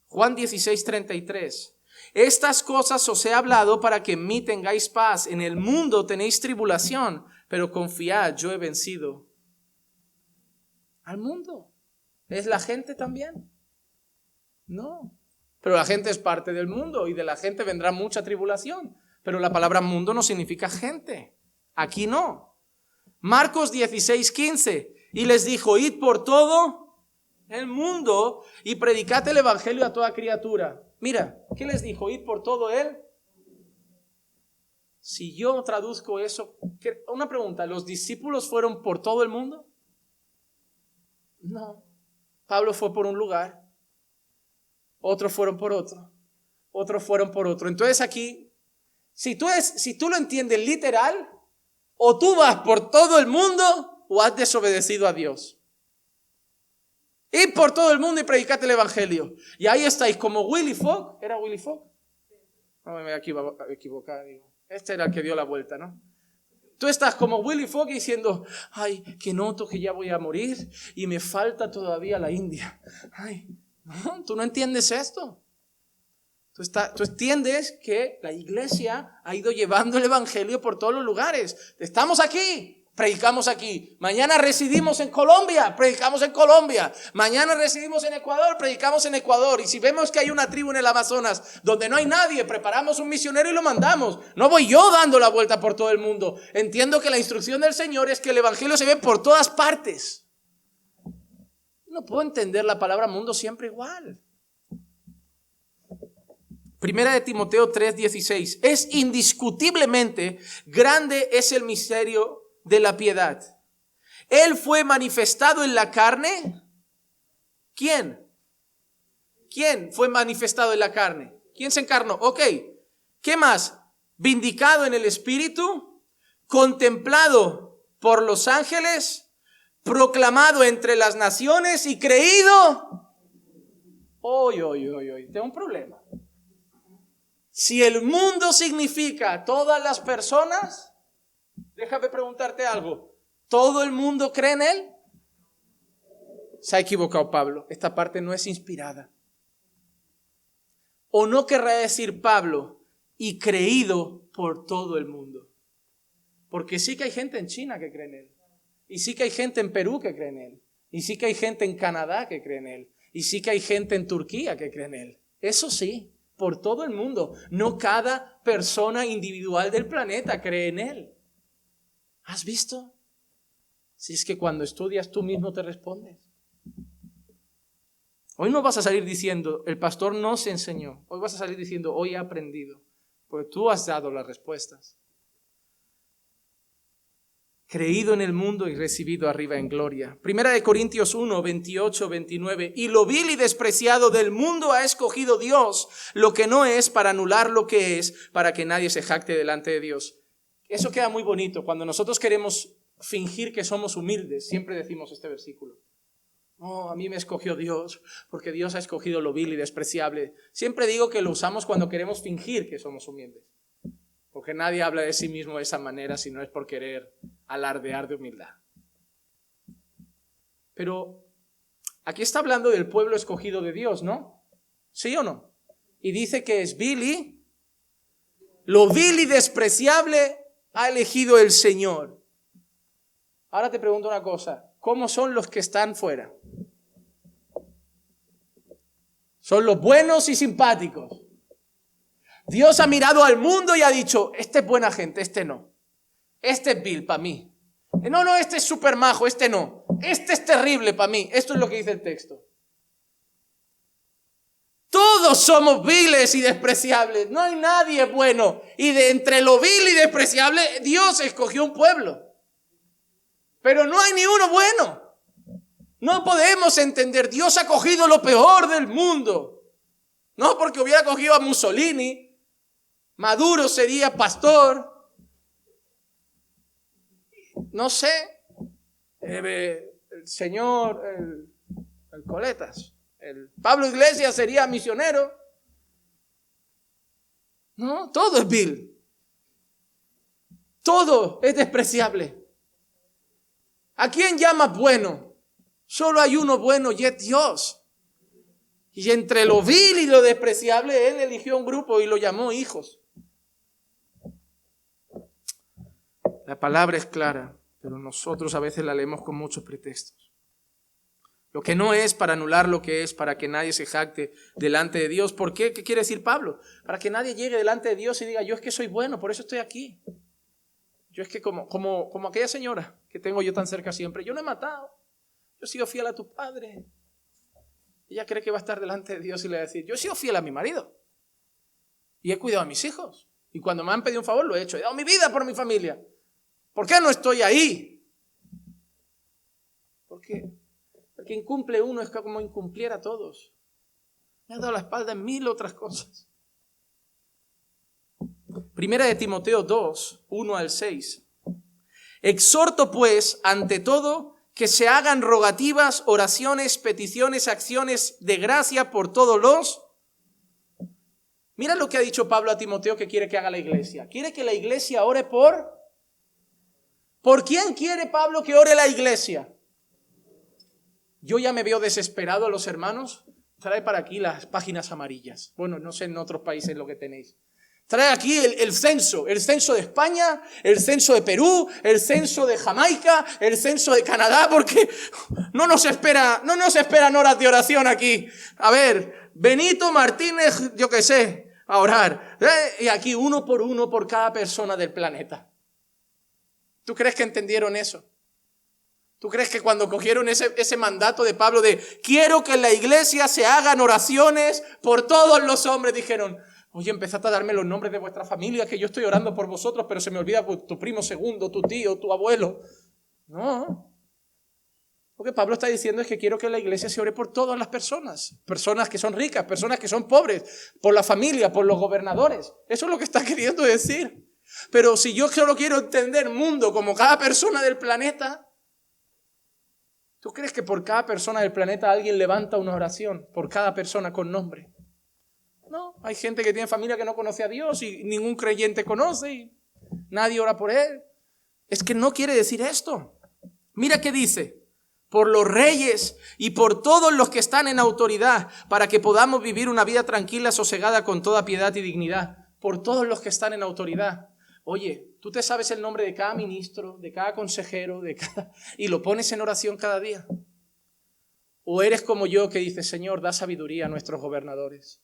Juan 16:33. Estas cosas os he hablado para que en mí tengáis paz. En el mundo tenéis tribulación, pero confiad, yo he vencido al mundo. ¿Es la gente también? No. Pero la gente es parte del mundo y de la gente vendrá mucha tribulación. Pero la palabra mundo no significa gente. Aquí no. Marcos 16:15. Y les dijo, id por todo el mundo y predicad el evangelio a toda criatura. Mira, ¿qué les dijo? Id por todo él. Si yo traduzco eso, una pregunta, ¿los discípulos fueron por todo el mundo? No. Pablo fue por un lugar, otros fueron por otro, otros fueron por otro. Entonces aquí, si tú lo entiendes literal, o tú vas por todo el mundo o has desobedecido a Dios. Id por todo el mundo y predicad el evangelio. Y ahí estáis como Willy Fogg. ¿Era Willy Fogg? No me voy a equivocar. Este era el que dio la vuelta, ¿no? Tú estás como Willy Fogg diciendo, ay, que noto que ya voy a morir y me falta todavía la India. Ay, no, tú no entiendes esto. Tú entiendes que la iglesia ha ido llevando el evangelio por todos los lugares. Estamos aquí, predicamos aquí. Mañana residimos en Colombia, predicamos en Colombia. Mañana residimos en Ecuador, predicamos en Ecuador. Y si vemos que hay una tribu en el Amazonas donde no hay nadie, preparamos un misionero y lo mandamos. No voy yo dando la vuelta por todo el mundo. Entiendo que la instrucción del Señor es que el evangelio se ve por todas partes. No puedo entender la palabra mundo siempre igual. 1 de Timoteo 3:16. Es indiscutiblemente grande es el misterio de la piedad. Él fue manifestado en la carne. ¿Quién? ¿Quién fue manifestado en la carne? ¿Quién se encarnó? Ok. ¿Qué más? Vindicado en el Espíritu, contemplado por los ángeles, proclamado entre las naciones y creído. Tengo un problema. Si el mundo significa todas las personas, déjame preguntarte algo. ¿Todo el mundo cree en Él? Se ha equivocado Pablo. Esta parte no es inspirada. ¿O no querrá decir Pablo y creído por todo el mundo? Porque sí que hay gente en China que cree en Él. Y sí que hay gente en Perú que cree en Él. Y sí que hay gente en Canadá que cree en Él. Y sí que hay gente en Turquía que cree en Él. Eso sí, por todo el mundo. No cada persona individual del planeta cree en Él. ¿Has visto? Si es que cuando estudias tú mismo te respondes. Hoy no vas a salir diciendo, el pastor no se enseñó. Hoy vas a salir diciendo, hoy he aprendido. Porque tú has dado las respuestas. Creído en el mundo y recibido arriba en gloria. Primera de Corintios 1, 28, 29. Y lo vil y despreciado del mundo ha escogido Dios, lo que no es, para anular lo que es, para que nadie se jacte delante de Dios. Eso queda muy bonito. Cuando nosotros queremos fingir que somos humildes, siempre decimos este versículo. Oh, a mí me escogió Dios, porque Dios ha escogido lo vil y despreciable. Siempre digo que lo usamos cuando queremos fingir que somos humildes. Porque nadie habla de sí mismo de esa manera si no es por querer alardear de humildad. Pero aquí está hablando del pueblo escogido de Dios, ¿no? ¿Sí o no? Y dice que es lo vil y despreciable ha elegido el Señor. Ahora te pregunto una cosa, ¿cómo son los que están fuera? Son los buenos y simpáticos. Dios ha mirado al mundo y ha dicho, este es buena gente, este no. Este es vil para mí. No, este es súper majo, este no. Este es terrible para mí. Esto es lo que dice el texto. Todos somos viles y despreciables. No hay nadie bueno. Y de entre lo vil y despreciable, Dios escogió un pueblo. Pero no hay ni uno bueno. No podemos entender. Dios ha cogido lo peor del mundo. No porque hubiera cogido a Mussolini. Maduro sería pastor. No sé. El señor, el Coletas. El Pablo Iglesias sería misionero. No, todo es vil. Todo es despreciable. ¿A quién llamas bueno? Solo hay uno bueno y es Dios. Y entre lo vil y lo despreciable, Él eligió un grupo y lo llamó hijos. La palabra es clara, pero nosotros a veces la leemos con muchos pretextos. Lo que no es, para anular lo que es, para que nadie se jacte delante de Dios. ¿Por qué? ¿Qué quiere decir Pablo? Para que nadie llegue delante de Dios y diga, yo es que soy bueno, por eso estoy aquí. Yo es que como aquella señora que tengo yo tan cerca siempre, yo no he matado, yo he sido fiel a tu padre. Ella cree que va a estar delante de Dios y le va a decir, yo he sido fiel a mi marido y he cuidado a mis hijos. Y cuando me han pedido un favor lo he hecho, he dado mi vida por mi familia. ¿Por qué no estoy ahí? Porque el que incumple uno es como incumpliera a todos. Me ha dado la espalda en 1000 otras cosas. Primera de Timoteo 2, 1 al 6. Exhorto pues, ante todo, que se hagan rogativas, oraciones, peticiones, acciones de gracia por todos los. Mira lo que ha dicho Pablo a Timoteo que quiere que haga la iglesia. Quiere que la iglesia ore por. ¿Por quién quiere Pablo que ore la iglesia? Yo ya me veo desesperado a los hermanos. Trae para aquí las páginas amarillas. Bueno, no sé en otros países lo que tenéis. Trae aquí el censo de España, el censo de Perú, el censo de Jamaica, el censo de Canadá, porque no nos esperan horas de oración aquí. A ver, Benito Martínez, yo qué sé, a orar. Y aquí uno por cada persona del planeta. ¿Tú crees que entendieron eso? ¿Tú crees que cuando cogieron ese mandato de Pablo de quiero que en la iglesia se hagan oraciones por todos los hombres, dijeron, oye, empezad a darme los nombres de vuestra familia, que yo estoy orando por vosotros, pero se me olvida tu primo segundo, tu tío, tu abuelo? No. Lo que Pablo está diciendo es que quiero que la iglesia se ore por todas las personas. Personas que son ricas, personas que son pobres, por la familia, por los gobernadores. Eso es lo que está queriendo decir. Pero si yo solo quiero entender el mundo como cada persona del planeta, ¿tú crees que por cada persona del planeta alguien levanta una oración? Por cada persona con nombre. No, hay gente que tiene familia que no conoce a Dios y ningún creyente conoce y nadie ora por él. Es que no quiere decir esto. Mira qué dice. Por los reyes y por todos los que están en autoridad, para que podamos vivir una vida tranquila, sosegada, con toda piedad y dignidad. Por todos los que están en autoridad. Oye, tú te sabes el nombre de cada ministro, de cada consejero, y lo pones en oración cada día. O eres como yo que dice, Señor, da sabiduría a nuestros gobernadores,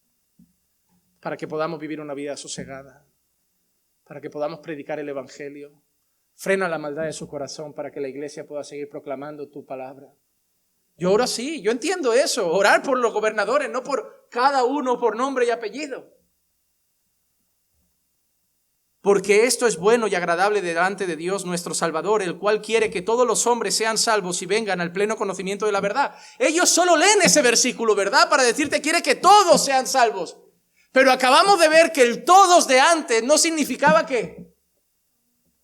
para que podamos vivir una vida sosegada, para que podamos predicar el evangelio. Frena la maldad de su corazón para que la iglesia pueda seguir proclamando tu palabra. Yo oro así, yo entiendo eso, orar por los gobernadores, no por cada uno por nombre y apellido. Porque esto es bueno y agradable delante de Dios nuestro Salvador, el cual quiere que todos los hombres sean salvos y vengan al pleno conocimiento de la verdad. Ellos solo leen ese versículo, ¿verdad? Para decirte, quiere que todos sean salvos. Pero acabamos de ver que el todos de antes no significaba que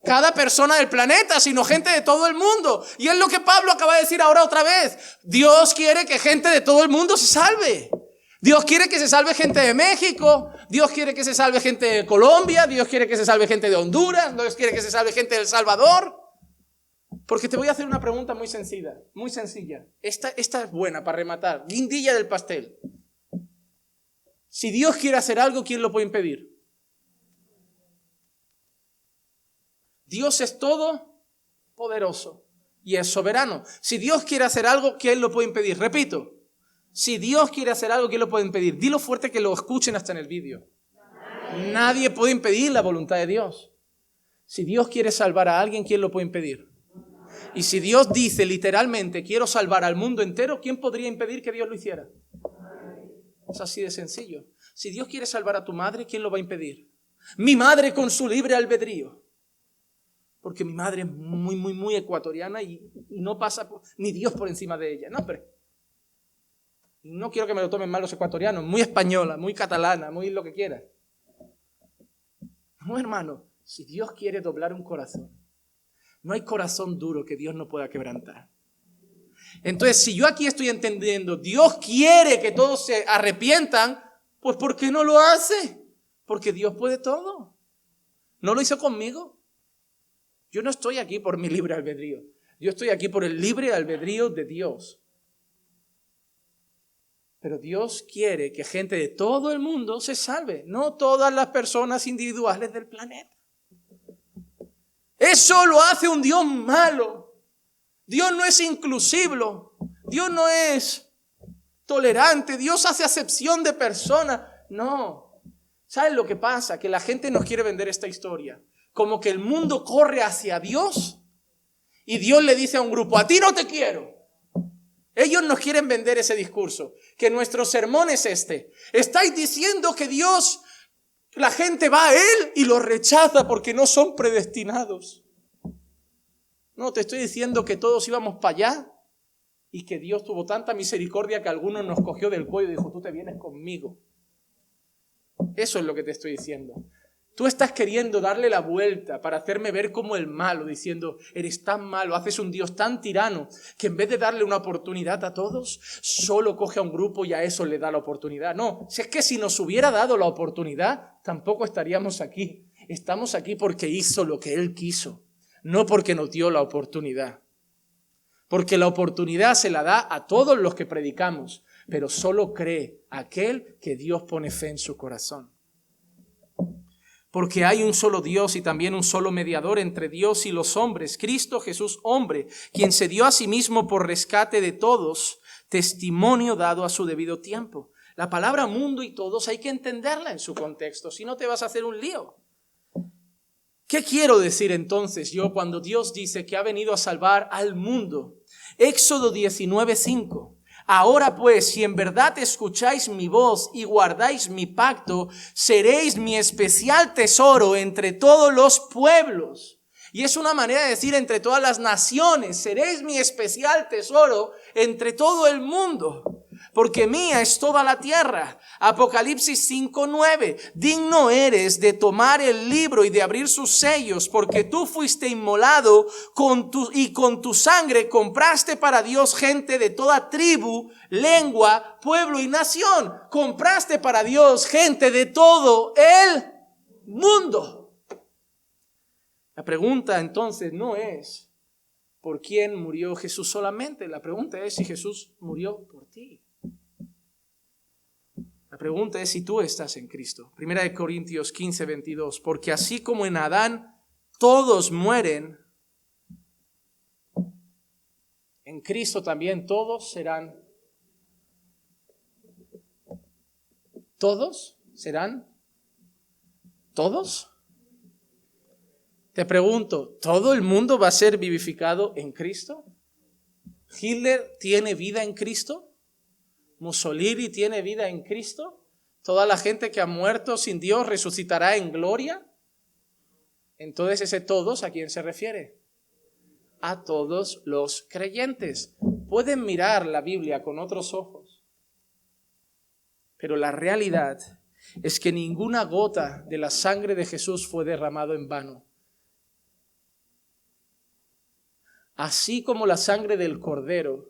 cada persona del planeta, sino gente de todo el mundo. Y es lo que Pablo acaba de decir ahora otra vez. Dios quiere que gente de todo el mundo se salve. Dios quiere que se salve gente de México. Dios quiere que se salve gente de Colombia. Dios quiere que se salve gente de Honduras. Dios quiere que se salve gente de El Salvador. Porque te voy a hacer una pregunta muy sencilla. Muy sencilla. Esta es buena para rematar. Guindilla del pastel. Si Dios quiere hacer algo, ¿quién lo puede impedir? Dios es todopoderoso y es soberano. Si Dios quiere hacer algo, ¿quién lo puede impedir? Repito, si Dios quiere hacer algo, ¿quién lo puede impedir? Dilo fuerte que lo escuchen hasta en el vídeo. Nadie puede impedir la voluntad de Dios. Si Dios quiere salvar a alguien, ¿quién lo puede impedir? Y si Dios dice literalmente, quiero salvar al mundo entero, ¿quién podría impedir que Dios lo hiciera? Es así de sencillo. Si Dios quiere salvar a tu madre, ¿quién lo va a impedir? Mi madre con su libre albedrío. Porque mi madre es muy ecuatoriana y no pasa ni Dios por encima de ella. No, hombre. No quiero que me lo tomen mal los ecuatorianos. Muy española, muy catalana, muy lo que quiera. No, hermano. Si Dios quiere doblar un corazón, no hay corazón duro que Dios no pueda quebrantar. Entonces, si yo aquí estoy entendiendo, Dios quiere que todos se arrepientan, pues ¿por qué no lo hace? Porque Dios puede todo. ¿No lo hizo conmigo? Yo no estoy aquí por mi libre albedrío. Yo estoy aquí por el libre albedrío de Dios. Pero Dios quiere que gente de todo el mundo se salve. No todas las personas individuales del planeta. Eso lo hace un Dios malo. Dios no es inclusivo. Dios no es tolerante. Dios hace acepción de personas. No. ¿Sabes lo que pasa? Que la gente nos quiere vender esta historia. Como que el mundo corre hacia Dios y Dios le dice a un grupo, a ti no te quiero. Ellos nos quieren vender ese discurso, que nuestro sermón es este. Estáis diciendo que Dios, la gente va a Él y lo rechaza porque no son predestinados. No, te estoy diciendo que todos íbamos para allá y que Dios tuvo tanta misericordia que algunos nos cogió del cuello y dijo, tú te vienes conmigo. Eso es lo que te estoy diciendo. Tú estás queriendo darle la vuelta para hacerme ver como el malo, diciendo, eres tan malo, haces un Dios tan tirano, que en vez de darle una oportunidad a todos, solo coge a un grupo y a eso le da la oportunidad. No, si es que si nos hubiera dado la oportunidad, tampoco estaríamos aquí. Estamos aquí porque hizo lo que Él quiso, no porque nos dio la oportunidad. Porque la oportunidad se la da a todos los que predicamos, pero solo cree aquel que Dios pone fe en su corazón. Porque hay un solo Dios y también un solo mediador entre Dios y los hombres, Cristo Jesús hombre, quien se dio a sí mismo por rescate de todos, testimonio dado a su debido tiempo. La palabra mundo y todos hay que entenderla en su contexto, si no te vas a hacer un lío. ¿Qué quiero decir entonces yo cuando Dios dice que ha venido a salvar al mundo? Éxodo 19:5. Ahora pues, si en verdad escucháis mi voz y guardáis mi pacto, seréis mi especial tesoro entre todos los pueblos. Y es una manera de decir entre todas las naciones, seréis mi especial tesoro entre todo el mundo, porque mía es toda la tierra. Apocalipsis 5:9, digno eres de tomar el libro y de abrir sus sellos, porque tú fuiste inmolado y con tu sangre compraste para Dios gente de toda tribu, lengua, pueblo y nación. Compraste para Dios gente de todo el mundo. La pregunta entonces no es por quién murió Jesús solamente. La pregunta es si Jesús murió por ti. La pregunta es si tú estás en Cristo. 1 Corintios 15:22. Porque así como en Adán todos mueren, en Cristo también todos serán. ¿Todos serán? ¿Todos? Te pregunto, ¿todo el mundo va a ser vivificado en Cristo? ¿Hitler tiene vida en Cristo? ¿Mussolini tiene vida en Cristo? ¿Toda la gente que ha muerto sin Dios resucitará en gloria? Entonces ese todos, ¿a quién se refiere? A todos los creyentes. Pueden mirar la Biblia con otros ojos, pero la realidad es que ninguna gota de la sangre de Jesús fue derramado en vano. Así como la sangre del Cordero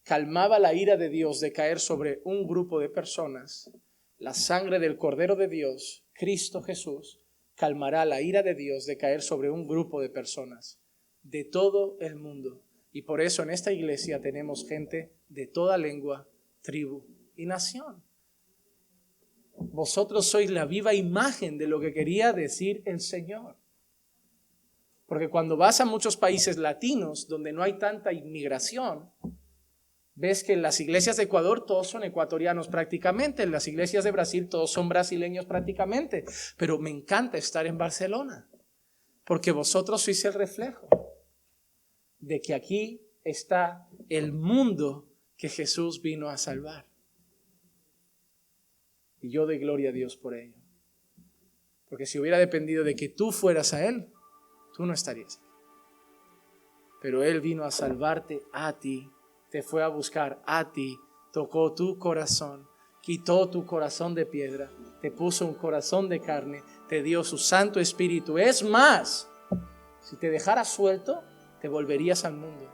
calmaba la ira de Dios de caer sobre un grupo de personas, la sangre del Cordero de Dios, Cristo Jesús, calmará la ira de Dios de caer sobre un grupo de personas de todo el mundo. Y por eso en esta iglesia tenemos gente de toda lengua, tribu y nación. Vosotros sois la viva imagen de lo que quería decir el Señor. Porque cuando vas a muchos países latinos donde no hay tanta inmigración, ves que en las iglesias de Ecuador todos son ecuatorianos prácticamente, en las iglesias de Brasil todos son brasileños prácticamente, pero me encanta estar en Barcelona, porque vosotros sois el reflejo de que aquí está el mundo que Jesús vino a salvar. Y yo doy gloria a Dios por ello. Porque si hubiera dependido de que tú fueras a Él, tú no estarías aquí. Pero Él vino a salvarte a ti, te fue a buscar a ti, tocó tu corazón, quitó tu corazón de piedra, te puso un corazón de carne, te dio su Santo Espíritu. Es más, si te dejara suelto, te volverías al mundo.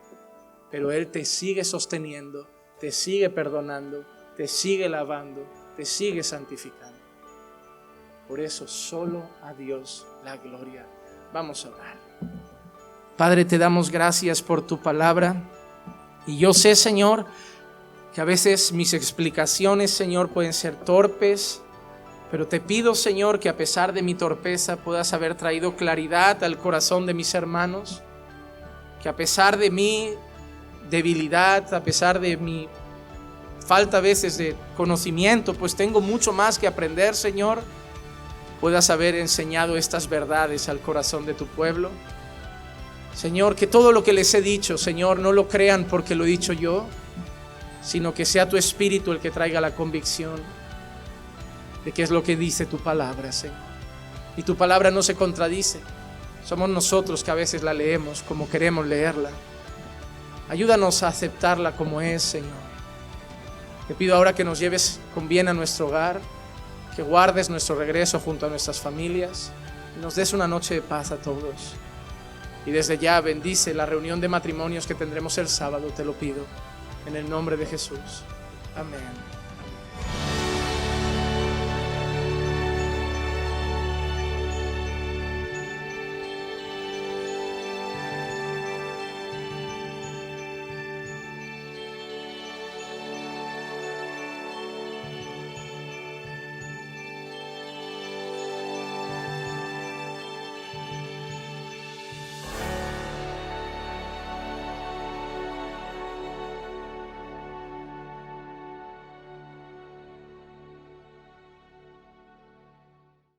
Pero Él te sigue sosteniendo, te sigue perdonando, te sigue lavando, te sigue santificando. Por eso solo a Dios la gloria. Vamos a orar. Padre, te damos gracias por tu palabra. Y yo sé, Señor, que a veces mis explicaciones, Señor, pueden ser torpes, pero te pido, Señor, que a pesar de mi torpeza puedas haber traído claridad al corazón de mis hermanos, que a pesar de mi debilidad, a pesar de mi falta a veces de conocimiento, pues tengo mucho más que aprender, Señor, puedas haber enseñado estas verdades al corazón de tu pueblo. Señor, que todo lo que les he dicho, Señor, no lo crean porque lo he dicho yo, sino que sea tu Espíritu el que traiga la convicción de qué es lo que dice tu palabra, Señor. Y tu palabra no se contradice. Somos nosotros que a veces la leemos como queremos leerla. Ayúdanos a aceptarla como es, Señor. Te pido ahora que nos lleves con bien a nuestro hogar, que guardes nuestro regreso junto a nuestras familias y nos des una noche de paz a todos. Y desde ya bendice la reunión de matrimonios que tendremos el sábado, te lo pido, en el nombre de Jesús. Amén.